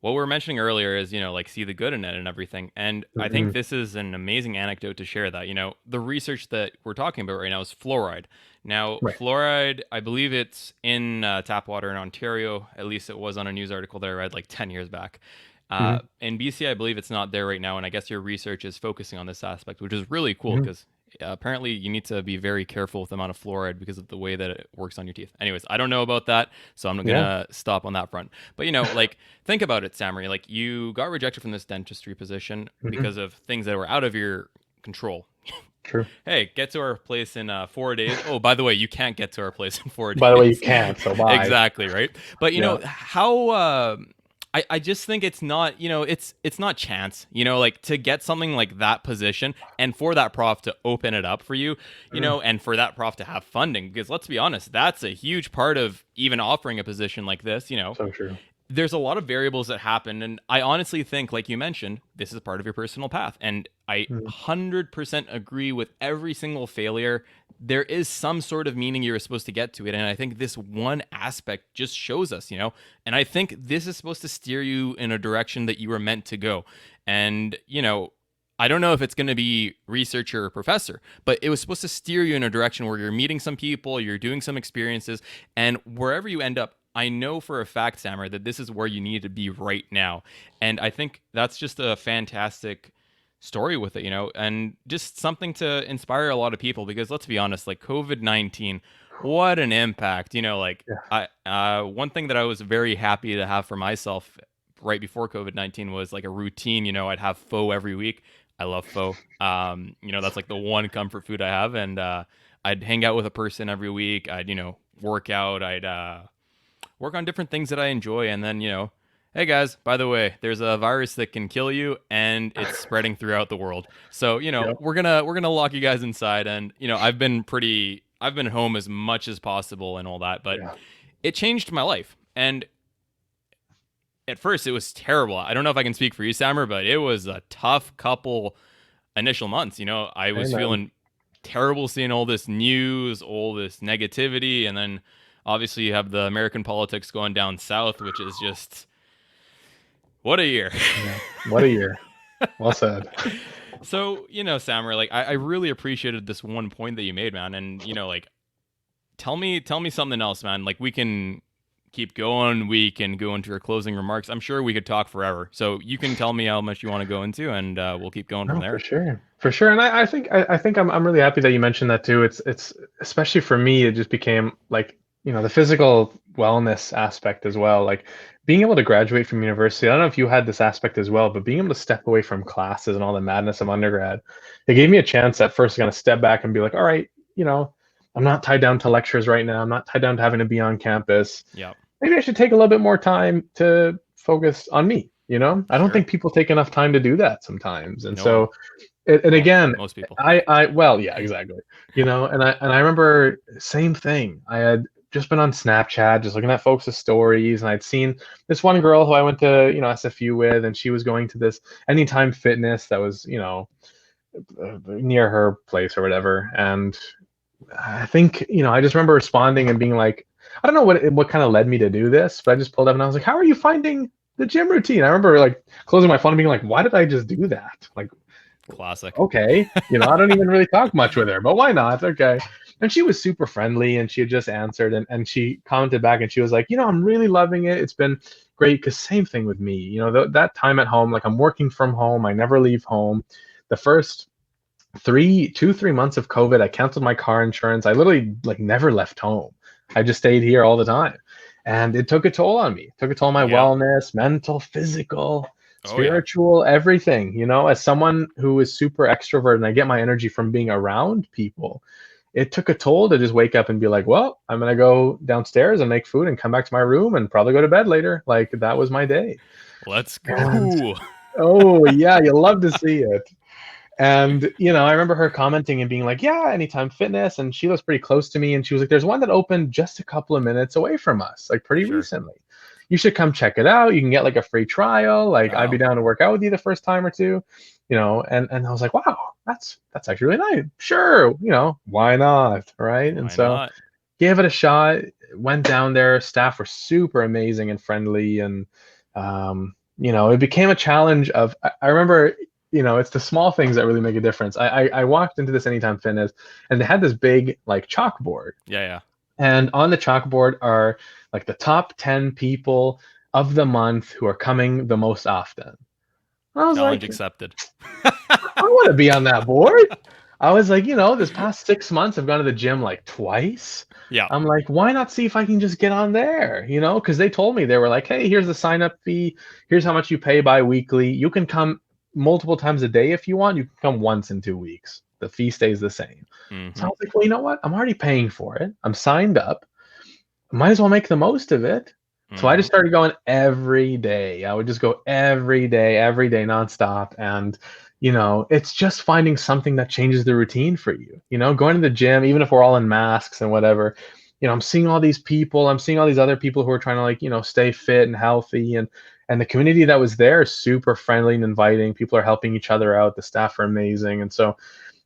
what we were mentioning earlier is, see the good in it and everything. And I think this is an amazing anecdote to share that, the research that we're talking about right now is fluoride. Now, fluoride, I believe it's in tap water in Ontario. At least it was on a news article that I read 10 years back. In BC, I believe it's not there right now. And I guess your research is focusing on this aspect, which is really cool because apparently you need to be very careful with the amount of fluoride because of the way that it works on your teeth. Anyways, I don't know about that, so I'm going to stop on that front. But, think about it, Samri. You got rejected from this dentistry position because of things that were out of your control. True. Hey, get to our place in 4 days. Oh, by the way, you can't get to our place in 4 days. By the way, you can't, so bye. Exactly, right? But, how... I just think it's not, it's not chance, to get something like that position and for that prof to open it up for you, and for that prof to have funding, because let's be honest, that's a huge part of even offering a position like this, So true. There's a lot of variables that happen. And I honestly think, like you mentioned, this is part of your personal path. And I 100% agree with every single failure. There is some sort of meaning you're supposed to get to it. And I think this one aspect just shows us, and I think this is supposed to steer you in a direction that you were meant to go. And, I don't know if it's going to be researcher or professor, but it was supposed to steer you in a direction where you're meeting some people, you're doing some experiences, and wherever you end up, I know for a fact, Samar, that this is where you need to be right now. And I think that's just a fantastic story with it, and just something to inspire a lot of people, because let's be honest, like COVID-19, what an impact, like one thing that I was very happy to have for myself right before COVID-19 was like a routine. I'd have pho every week. I love pho. That's like the one comfort food I have. And I'd hang out with a person every week. I'd, work out. I'd work on different things that I enjoy. And then, hey guys, by the way, there's a virus that can kill you and it's spreading throughout the world. So, we're gonna lock you guys inside. And, I've been home as much as possible and all that, but it changed my life. And at first it was terrible. I don't know if I can speak for you, Samar, but it was a tough couple initial months. I was feeling terrible seeing all this news, all this negativity. And then obviously you have the American politics going down south, which is just, what a year. What a year. Well said. So, Samar, like I really appreciated this one point that you made, man. And, like, tell me something else, man. Like, we can keep going. We can go into your closing remarks. I'm sure we could talk forever. So you can tell me how much you want to go into, and we'll keep going from there. For sure. And I think I'm really happy that you mentioned that too. It's especially for me, it just became like, the physical wellness aspect as well. Like being able to graduate from university. I don't know if you had this aspect as well, but being able to step away from classes and all the madness of undergrad, it gave me a chance at first to kind of step back and be like, all right, I'm not tied down to lectures right now. I'm not tied down to having to be on campus. Yeah. Maybe I should take a little bit more time to focus on me. I don't think people take enough time to do that sometimes. And so, again, most people. Well, yeah, exactly. And I remember same thing. I had just been on Snapchat, just looking at folks' stories, and I'd seen this one girl who I went to, SFU with, and she was going to this Anytime Fitness that was, near her place or whatever. And I think, I just remember responding and being like, I don't know what kind of led me to do this, but I just pulled up and I was like, how are you finding the gym routine? I remember like closing my phone and being like, why did I just do that? Like, classic. Okay. I don't even really talk much with her, but why not? Okay. And she was super friendly and she had just answered and she commented back and she was like, I'm really loving it. It's been great. Cause same thing with me, that time at home, like I'm working from home. I never leave home. The first 3 months of COVID, I canceled my car insurance. I literally like never left home. I just stayed here all the time. And it took a toll on me. It took a toll on my wellness, mental, physical, spiritual, everything. As someone who is super extroverted and I get my energy from being around people, it took a toll to just wake up and be like, well, I'm going to go downstairs and make food and come back to my room and probably go to bed later. Like that was my day. Let's go. And, oh, yeah. You love to see it. And, I remember her commenting and being like, yeah, Anytime Fitness. And she lives pretty close to me. And she was like, there's one that opened just a couple of minutes away from us, like pretty recently. You should come check it out. You can get like a free trial. Like I'd be down to work out with you the first time or two, and I was like, wow, that's actually really nice. Sure. Why not? Right. And so gave it a shot, went down there. Staff were super amazing and friendly. And, it became a challenge of, I remember, it's the small things that really make a difference. I walked into this Anytime Fitness and they had this big like chalkboard. Yeah. And on the chalkboard are like the top 10 people of the month who are coming the most often. I was Challenge like, accepted. I want to be on that board. I was like, this past 6 months, I've gone to the gym like twice. Yeah. I'm like, why not see if I can just get on there? Because they told me, they were like, hey, here's the sign up fee. Here's how much you pay bi-weekly. You can come multiple times a day if you want. You can come once in 2 weeks. The fee stays the same. Mm-hmm. So I was like, well, you know what? I'm already paying for it. I'm signed up. Might as well make the most of it. Mm-hmm. So I just started going every day. I would just go every day, nonstop. And, it's just finding something that changes the routine for you. Going to the gym, even if we're all in masks and whatever, I'm seeing all these people, I'm seeing all these other people who are trying to stay fit and healthy, and the community that was there is super friendly and inviting. People are helping each other out. The staff are amazing. And so,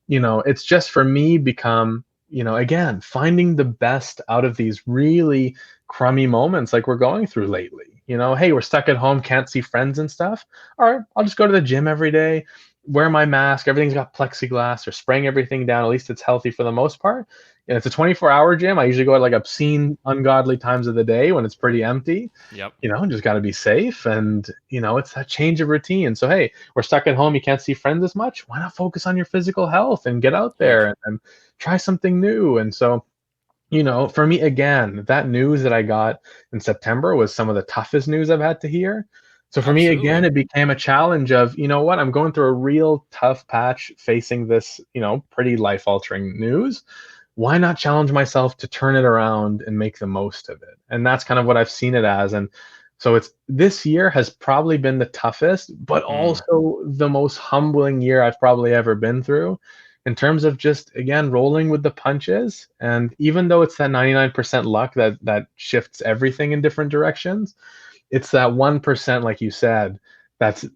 it's just for me become, again, finding the best out of these really crummy moments like we're going through lately. Hey, we're stuck at home, can't see friends and stuff. All right, I'll just go to the gym every day, wear my mask. Everything's got plexiglass. Or spraying everything down. At least it's healthy for the most part. And it's a 24-hour gym. I usually go at like obscene, ungodly times of the day when it's pretty empty. Yep. Just got to be safe. And, it's that change of routine. So, hey, we're stuck at home. You can't see friends as much. Why not focus on your physical health and get out there and try something new? And so, for me, again, that news that I got in September was some of the toughest news I've had to hear. So for me, again, it became a challenge of, what, I'm going through a real tough patch facing this, pretty life-altering news. Why not challenge myself to turn it around and make the most of it? And that's kind of what I've seen it as. And so this year has probably been the toughest, but also the most humbling year I've probably ever been through, in terms of just, again, rolling with the punches. And even though it's that 99% luck that shifts everything in different directions, it's that 1%, like you said,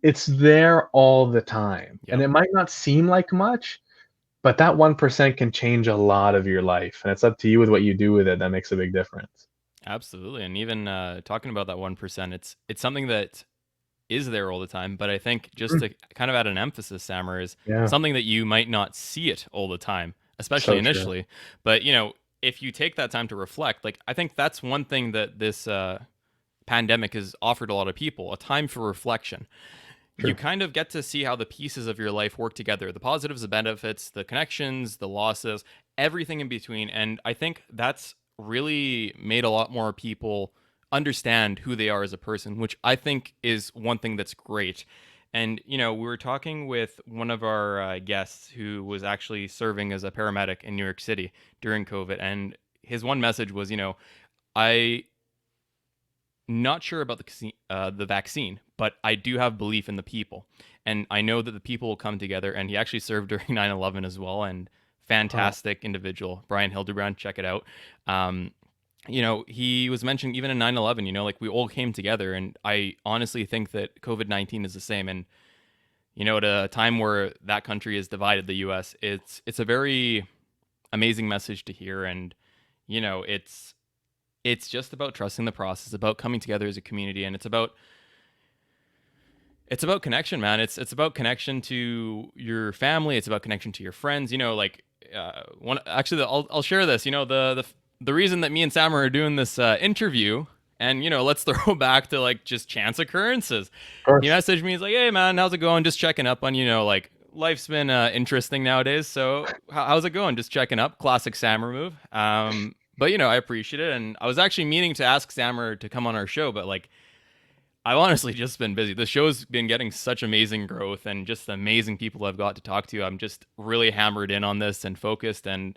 it's there all the time. Yep. And it might not seem like much, but that 1% can change a lot of your life. And it's up to you with what you do with it that makes a big difference. Absolutely. And even talking about that 1%, it's something that is there all the time. But I think just to kind of add an emphasis, Sammer, is something that you might not see it all the time, especially initially. True. But, if you take that time to reflect, like, I think that's one thing that this pandemic has offered a lot of people, a time for reflection. True. You kind of get to see how the pieces of your life work together, the positives, the benefits, the connections, the losses, everything in between. And I think that's really made a lot more people understand who they are as a person, which I think is one thing that's great. And, we were talking with one of our guests who was actually serving as a paramedic in New York City during COVID. And his one message was, I not sure about the vaccine, but I do have belief in the people. And I know that the people will come together. And he actually served during 9/11 as well. And fantastic individual, Brian Hildebrand, check it out. He was mentioning even in 9/11, like we all came together. And I honestly think that COVID-19 is the same. And, at a time where that country is divided, the U.S., it's a very amazing message to hear. And, it's just about trusting the process, about coming together as a community. And it's about connection, man. It's about connection to your family. It's about connection to your friends. I'll share this. The reason that me and Sam are doing this interview, and let's throw back to like just chance occurrences. He messaged me. He's like, "Hey man, how's it going? Just checking up on like life's been interesting nowadays. So how's it going? Just checking up." Classic Sammer move. But I appreciate it, and I was actually meaning to ask Sammer to come on our show, but like, I've honestly just been busy. The show's been getting such amazing growth and just amazing people I've got to talk to. I'm just really hammered in on this and focused, and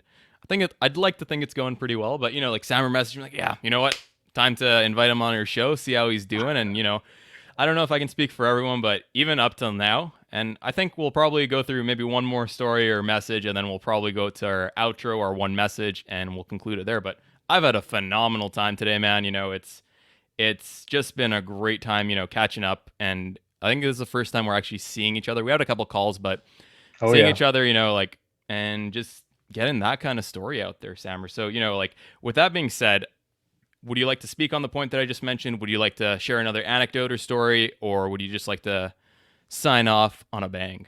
I'd like to think it's going pretty well. But like Sammer messaged me like, "Yeah, you know what? Time to invite him on our show, see how he's doing." And I don't know if I can speak for everyone, but even up till now, and I think we'll probably go through maybe one more story or message, and then we'll probably go to our outro, our one message, and we'll conclude it there. But I've had a phenomenal time today, man. It's just been a great time, catching up. And I think this is the first time we're actually seeing each other. We had a couple calls, but seeing each other, and just getting that kind of story out there, Sammer. So, with that being said, would you like to speak on the point that I just mentioned? Would you like to share another anecdote or story, or would you just like to sign off on a bang?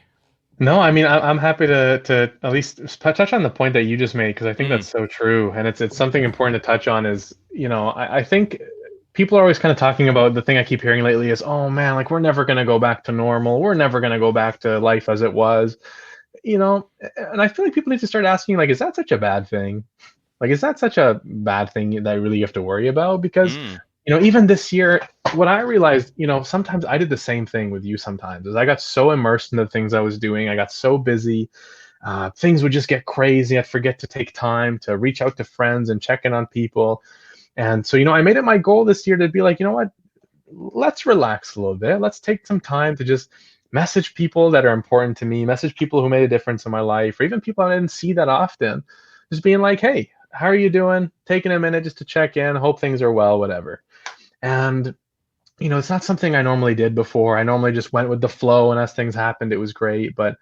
No, I mean, I'm happy to at least touch on the point that you just made, because I think that's so true. And it's something important to touch on is, I think people are always kind of talking about, the thing I keep hearing lately is, "Oh man, like we're never going to go back to normal. We're never going to go back to life as it was." And I feel like people need to start asking, like, is that such a bad thing? Like, is that such a bad thing that really you have to worry about? Because, even this year, what I realized, sometimes I did the same thing with you sometimes, is I got so immersed in the things I was doing. I got so busy. Things would just get crazy. I'd forget to take time to reach out to friends and check in on people. And so, I made it my goal this year to be like, you know what, let's relax a little bit. Let's take some time to just message people that are important to me, message people who made a difference in my life, or even people I didn't see that often. Just being like, "Hey, how are you doing? Taking a minute just to check in, hope things are well, whatever. And it's not something I normally did before. I normally just went with the flow, and as things happened, it was great. But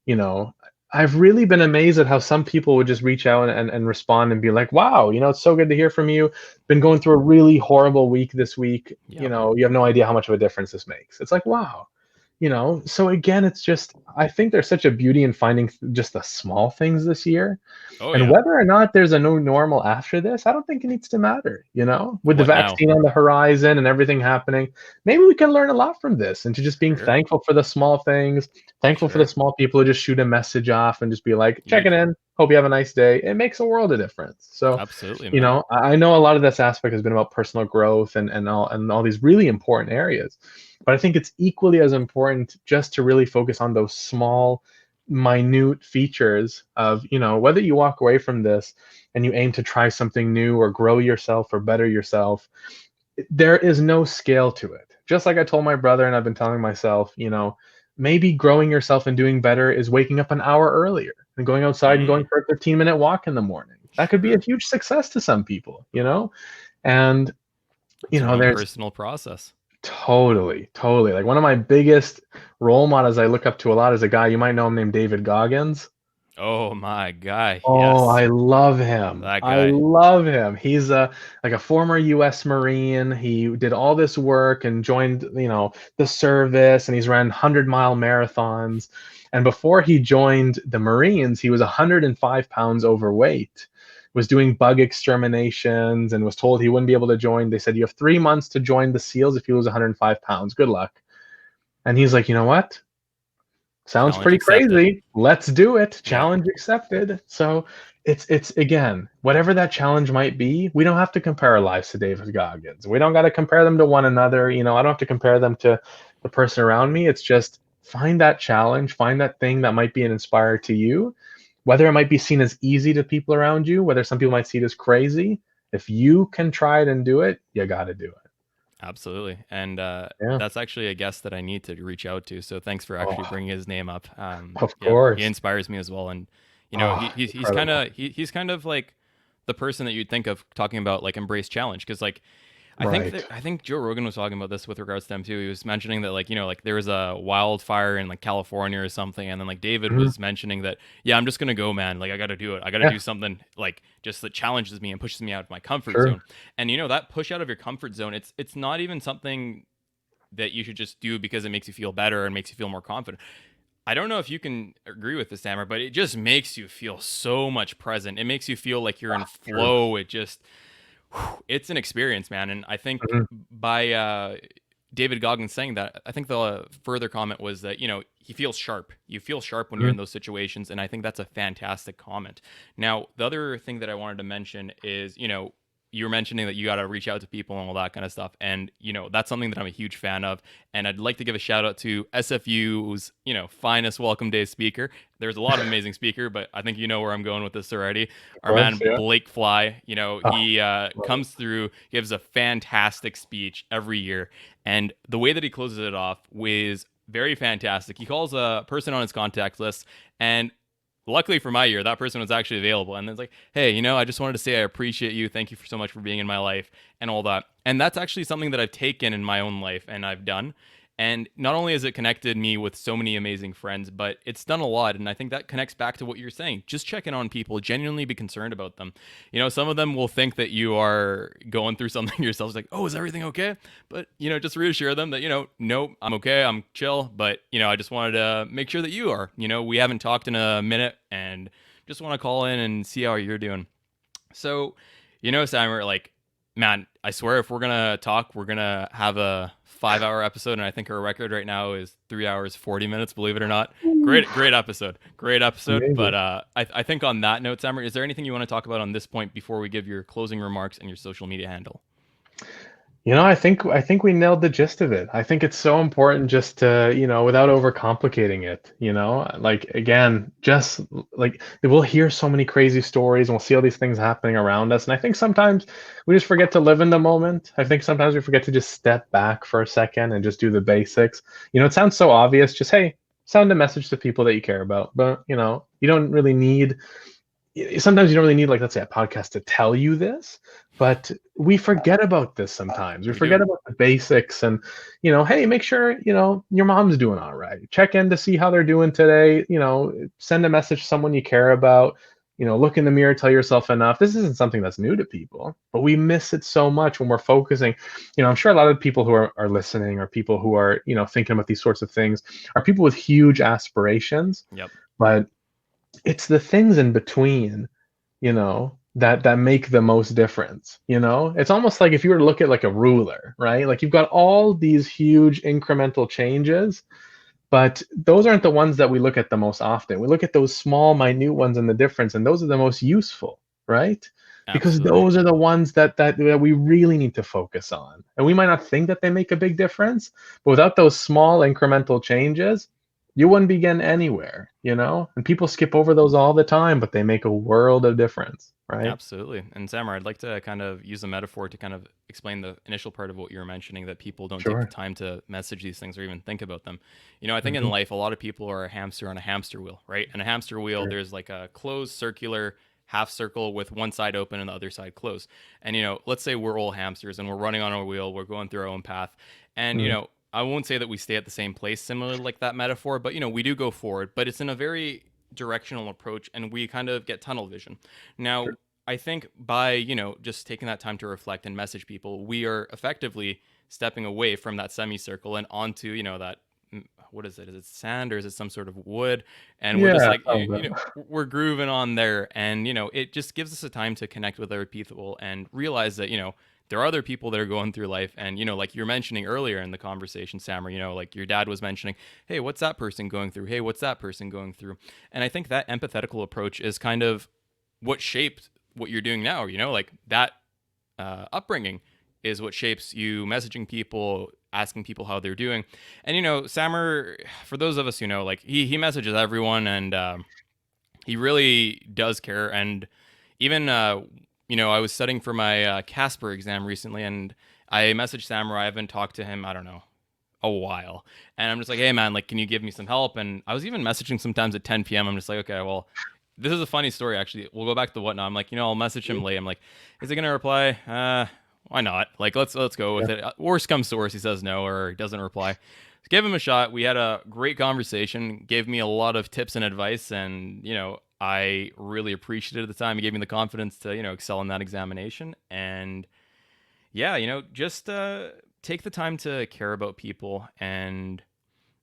you know, I've really been amazed at how some people would just reach out and respond and be like, wow, it's so good to hear from you. Been going through a really horrible week this week. Yep. You have no idea how much of a difference this makes. It's like, wow. So again, it's just, I think there's such a beauty in finding just the small things this year. Oh And yeah. whether or not there's a new normal after this, I don't think it needs to matter. With the What now? vaccine on the horizon and everything happening, maybe we can learn a lot from this, and to just being Sure. thankful for the small things, thankful for the small people who just shoot a message off and just be like, checking in, hope you have a nice day. It makes a world of difference. So, Absolutely, man. I know a lot of this aspect has been about personal growth and all these really important areas. But I think it's equally as important just to really focus on those small, minute features of, whether you walk away from this and you aim to try something new or grow yourself or better yourself, there is no scale to it. Just like I told my brother, and I've been telling myself, maybe growing yourself and doing better is waking up an hour earlier and going outside and going for a 15-minute walk in the morning. That could be a huge success to some people, and there's personal process. Totally. Like one of my biggest role models I look up to a lot is a guy, you might know him, named David Goggins. Oh my guy. Oh, Yes. I love him. That I guy. love him. He's like a former U.S. Marine. He did all this work and joined, the service, and he's ran 100-mile marathons. And before he joined the Marines, he was 105 pounds overweight, was doing bug exterminations, and was told he wouldn't be able to join. They said, you have 3 months to join the SEALs if you lose 105 pounds. Good luck. And he's like, you know what? Sounds Challenge pretty accepted. crazy. Let's do it. Challenge accepted. So it's again, whatever that challenge might be, we don't have to compare our lives to David Goggins. We don't got to compare them to one another. I don't have to compare them to the person around me. It's just find that challenge, find that thing that might be an inspire to you, whether it might be seen as easy to people around you, whether some people might see it as crazy. If you can try it and do it, you got to do it. Absolutely. And that's actually a guest that I need to reach out to. So thanks for actually bringing his name up. Of course. He inspires me as well. And, he's incredible. kind of like the person that you'd think of talking about like embrace challenge. Cause like, I think Joe Rogan was talking about this with regards to them too. He was mentioning that like there was a wildfire in like California or something, and then like David was mentioning that I'm just gonna go, man. Like I got to do it. I got to do something like just that challenges me and pushes me out of my comfort zone. And that push out of your comfort zone, it's not even something that you should just do because it makes you feel better and makes you feel more confident. I don't know if you can agree with this, Sammer, but it just makes you feel so much present. It makes you feel like you're in flow. It just it's an experience, man. And I think by David Goggins saying that, I think the further comment was that, he feels sharp. You feel sharp when you're in those situations. And I think that's a fantastic comment. Now, the other thing that I wanted to mention is, you were mentioning that you got to reach out to people and all that kind of stuff. And, that's something that I'm a huge fan of. And I'd like to give a shout out to SFU's, finest welcome day speaker. There's a lot of amazing speaker, but I think you know where I'm going with this already. Our man, Blake Fly, he comes through, gives a fantastic speech every year. And the way that he closes it off was very fantastic. He calls a person on his contact list, and luckily for my year, that person was actually available. And it's like, hey, I just wanted to say I appreciate you. Thank you so much for being in my life and all that. And that's actually something that I've taken in my own life and I've done. And not only has it connected me with so many amazing friends, but it's done a lot. And I think that connects back to what you're saying. Just check in on people, genuinely be concerned about them. Some of them will think that you are going through something yourself. It's like, oh, is everything okay? But, just reassure them that, nope, I'm okay. I'm chill. But, I just wanted to make sure that you are. We haven't talked in a minute and just want to call in and see how you're doing. So, Simon, like, man, I swear if we're going to talk, we're going to have a 5-hour episode. And I think our record right now is 3 hours, 40 minutes, believe it or not. Great episode. Amazing. But I think on that note, Sammer, is there anything you want to talk about on this point before we give your closing remarks and your social media handle? I think we nailed the gist of it. I think it's so important just to, without overcomplicating it, like, again, just like we'll hear so many crazy stories and we'll see all these things happening around us. And I think sometimes we just forget to live in the moment. I think sometimes we forget to just step back for a second and just do the basics. It sounds so obvious, just, hey, send a message to people that you care about. But, you don't really need sometimes you don't really need, like, let's say, a podcast to tell you this, but we forget about this sometimes. We We do. forget about the basics, and hey, make sure your mom's doing all right. Check in to see how they're doing today. Send a message to someone you care about. Look in the mirror, tell yourself enough. This isn't something that's new to people, but we miss it so much when we're focusing. I'm sure a lot of people who are listening, or people who are thinking about these sorts of things, are people with huge aspirations. Yep. But it's the things in between, that make the most difference. It's almost like if you were to look at like a ruler, right? Like you've got all these huge incremental changes, but those aren't the ones that we look at the most often. We look at those small, minute ones and the difference, and those are the most useful, right? Because Absolutely. those are the ones that we really need to focus on. And we might not think that they make a big difference, but without those small incremental changes, you wouldn't be getting anywhere. And people skip over those all the time, but they make a world of difference, right? Absolutely. And Samar, I'd like to kind of use a metaphor to kind of explain the initial part of what you were mentioning, that people don't take the Sure. time to message these things or even think about them. I think in Mhm. life, a lot of people are a hamster on a hamster wheel, right? And a hamster wheel, Sure. there's like a closed circular half circle with one side open and the other side closed. And, let's say we're all hamsters and we're running on a wheel, we're going through our own path. And, Mm. I won't say that we stay at the same place, similar like that metaphor, but, we do go forward, but it's in a very directional approach and we kind of get tunnel vision. Now, Sure. I think by, just taking that time to reflect and message people, we are effectively stepping away from that semicircle and onto, that what is it? Is it sand or is it some sort of wood? And we're just Yeah. like, we're grooving on there. And, it just gives us a time to connect with other people and realize that, there are other people that are going through life. And, like you're mentioning earlier in the conversation, Sammer, like your dad was mentioning, hey, what's that person going through? Hey, what's that person going through? And I think that empathetical approach is kind of what shaped what you're doing now. Like that upbringing is what shapes you messaging people, asking people how they're doing. And Sammer, for those of us who know, like he messages everyone, and he really does care. And even I was studying for my Casper exam recently, and I messaged Sammer. I haven't talked to him, I don't know, a while, and I'm just like, hey man, like, can you give me some help? And I was even messaging sometimes at 10 p.m. I'm just like, okay, well, this is a funny story actually. We'll go back to whatnot. I'm like, I'll message him late. I'm like, is he gonna reply? Why not? Like, let's go with Yeah. it. Worst comes to worst, he says no or he doesn't reply. Give him a shot. We had a great conversation. Gave me a lot of tips and advice, and I really appreciated it at the time. He gave me the confidence to excel in that examination. And yeah, just take the time to care about people. And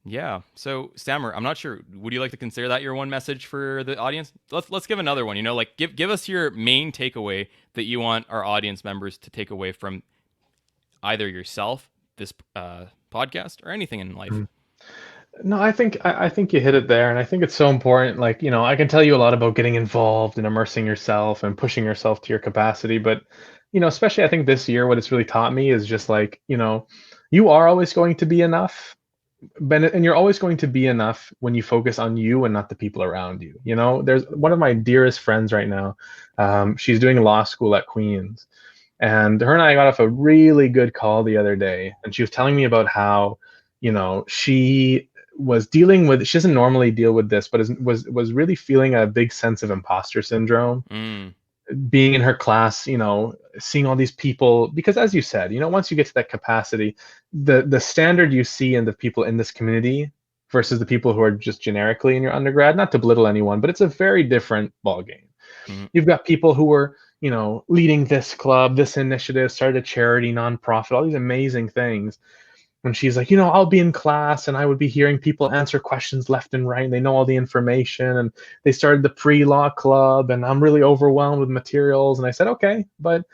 yeah. So, Stammer, I'm not sure. Would you like to consider that your one message for the audience? Let's give another one. Like give us your main takeaway that you want our audience members to take away from either yourself, this podcast, or anything in life. Mm. No, I think you hit it there, and I think it's so important. Like, I can tell you a lot about getting involved and immersing yourself and pushing yourself to your capacity, but especially I think this year, what it's really taught me is just like, you are always going to be enough, and you're always going to be enough when you focus on you and not the people around you. There's one of my dearest friends right now. She's doing law school at Queen's, and her and I got off a really good call the other day, and she was telling me about how, she was dealing with. She doesn't normally deal with this, but was really feeling a big sense of imposter syndrome, Mm, being in her class, seeing all these people, because as you said, once you get to that capacity, the standard you see in the people in this community versus the people who are just generically in your undergrad, not to belittle anyone, but it's a very different ballgame. mm, You've got people who were, leading this club, this initiative, started a charity, nonprofit, all these amazing things. When she's like, I'll be in class and I would be hearing people answer questions left and right. And they know all the information, and they started the pre-law club, and I'm really overwhelmed with materials. And I said, okay, but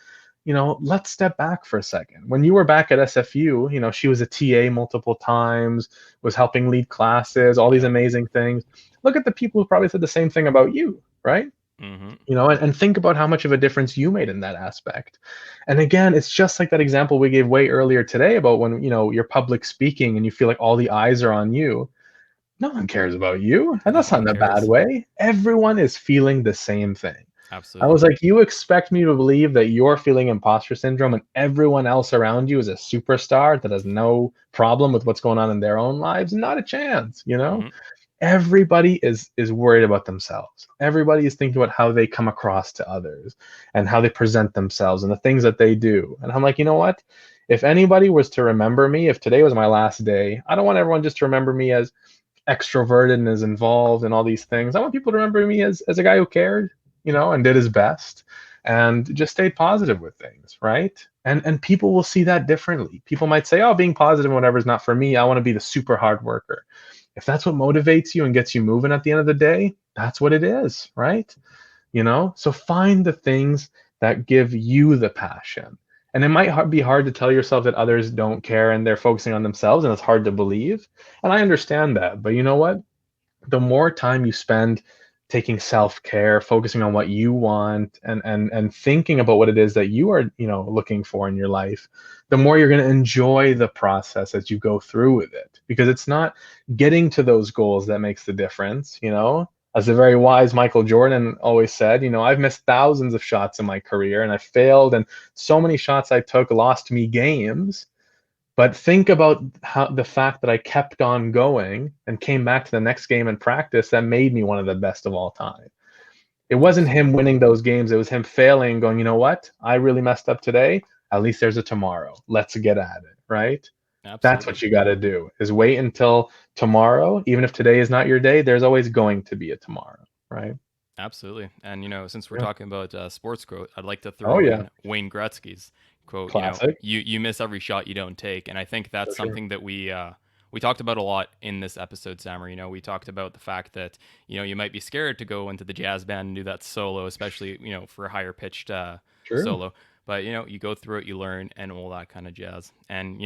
let's step back for a second. When you were back at SFU, she was a TA multiple times, was helping lead classes, all these yeah. amazing things. Look at the people who probably said the same thing about you, right? Mm-hmm. And think about how much of a difference you made in that aspect. And again, it's just like that example we gave way earlier today about when, you're public speaking and you feel like all the eyes are on you. No one cares about you. And No that's not one in a bad cares. way. Everyone is feeling the same thing. I Absolutely. was like, you expect me to believe that you're feeling imposter syndrome and everyone else around you is a superstar that has no problem with what's going on in their own lives? Not a chance. Mm-hmm. everybody is worried about themselves. Everybody is thinking about how they come across to others and how they present themselves and the things that they do. And I'm like, you know what? If anybody was to remember me, if today was my last day, I don't want everyone just to remember me as extroverted and as involved and all these things. I want people to remember me as a guy who cared, and did his best and just stayed positive with things, right? And people will see that differently. People might say, oh, being positive and whatever is not for me. I want to be the super hard worker. If that's what motivates you and gets you moving at the end of the day, that's what it is, right? So find the things that give you the passion. And it might be hard to tell yourself that others don't care and they're focusing on themselves, and it's hard to believe. And I understand that. But you know what? The more time you spend taking self-care, focusing on what you want, and thinking about what it is that you are, looking for in your life, the more you're going to enjoy the process as you go through with it. Because it's not getting to those goals that makes the difference, As the very wise Michael Jordan always said, I've missed thousands of shots in my career and I failed, and so many shots I took lost me games. But think about how the fact that I kept on going and came back to the next game and practice that made me one of the best of all time. It wasn't him winning those games. It was him failing and going, you know what? I really messed up today. At least there's a tomorrow. Let's get at it, right? Absolutely. That's what you got to do, is wait until tomorrow. Even if today is not your day, there's always going to be a tomorrow, right? Absolutely. And, since we're talking about sports growth, I'd like to throw in Wayne Gretzky's quote. Classic. You miss every shot you don't take. And I think that's something that we talked about a lot in this episode, Sammer. We talked about the fact that, you might be scared to go into the jazz band and do that solo, especially, for a higher pitched solo. But, you go through it, you learn, and all that kind of jazz. And,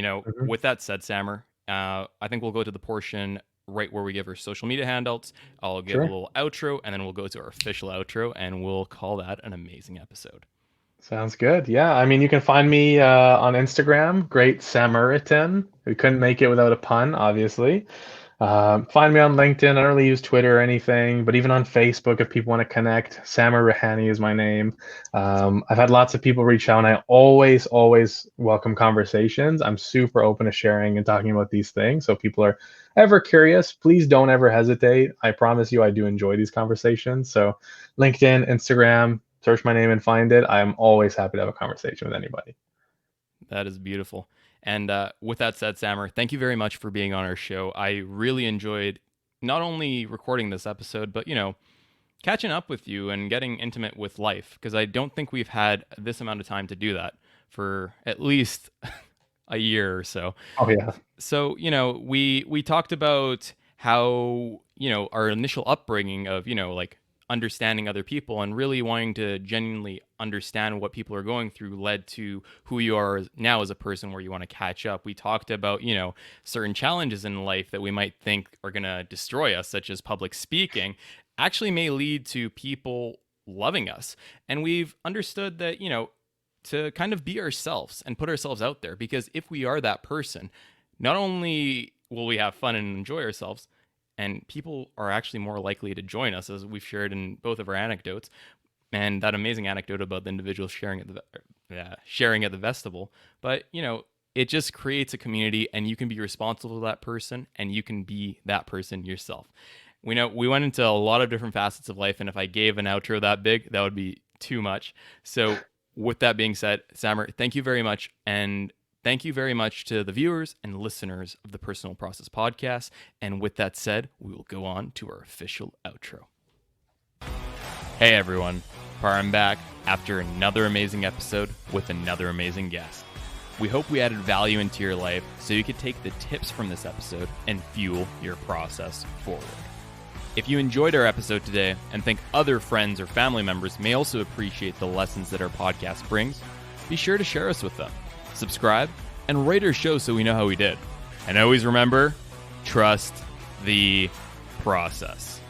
with that said, Sammer, I think we'll go to the portion right where we give our social media handouts. I'll give a little outro, and then we'll go to our official outro, and we'll call that an amazing episode. Sounds good. Yeah. I mean, you can find me on Instagram, Great Samaritan. We couldn't make it without a pun, obviously. Find me on LinkedIn. I don't really use Twitter or anything, but even on Facebook, if people want to connect, Samar Rihani is my name. I've had lots of people reach out, and I always welcome conversations. I'm super open to sharing and talking about these things. So if people are ever curious, please don't ever hesitate. I promise you, I do enjoy these conversations. So LinkedIn, Instagram, search my name and find it. I'm always happy to have a conversation with anybody. That is beautiful. And with that said, Sammer, thank you very much for being on our show. I really enjoyed not only recording this episode, but, catching up with you and getting intimate with life, because I don't think we've had this amount of time to do that for at least a year or so. Oh, yeah. So, we talked about how, our initial upbringing of, like, understanding other people and really wanting to genuinely understand what people are going through led to who you are now as a person, where you want to catch up. We talked about, certain challenges in life that we might think are going to destroy us, such as public speaking, actually may lead to people loving us. And we've understood that, to kind of be ourselves and put ourselves out there, because if we are that person, not only will we have fun and enjoy ourselves, and people are actually more likely to join us, as we've shared in both of our anecdotes, and that amazing anecdote about the individual sharing at the festival. But, it just creates a community, and you can be responsible to that person, and you can be that person yourself. We went into a lot of different facets of life, and if I gave an outro that big, that would be too much. So with that being said, Sammer, thank you very much. And thank you very much to the viewers and listeners of the Personal Process Podcast. And with that said, we will go on to our official outro. Hey everyone, I'm back after another amazing episode with another amazing guest. We hope we added value into your life so you could take the tips from this episode and fuel your process forward. If you enjoyed our episode today and think other friends or family members may also appreciate the lessons that our podcast brings, be sure to share us with them. Subscribe, and rate our show so we know how we did. And always remember, trust the process.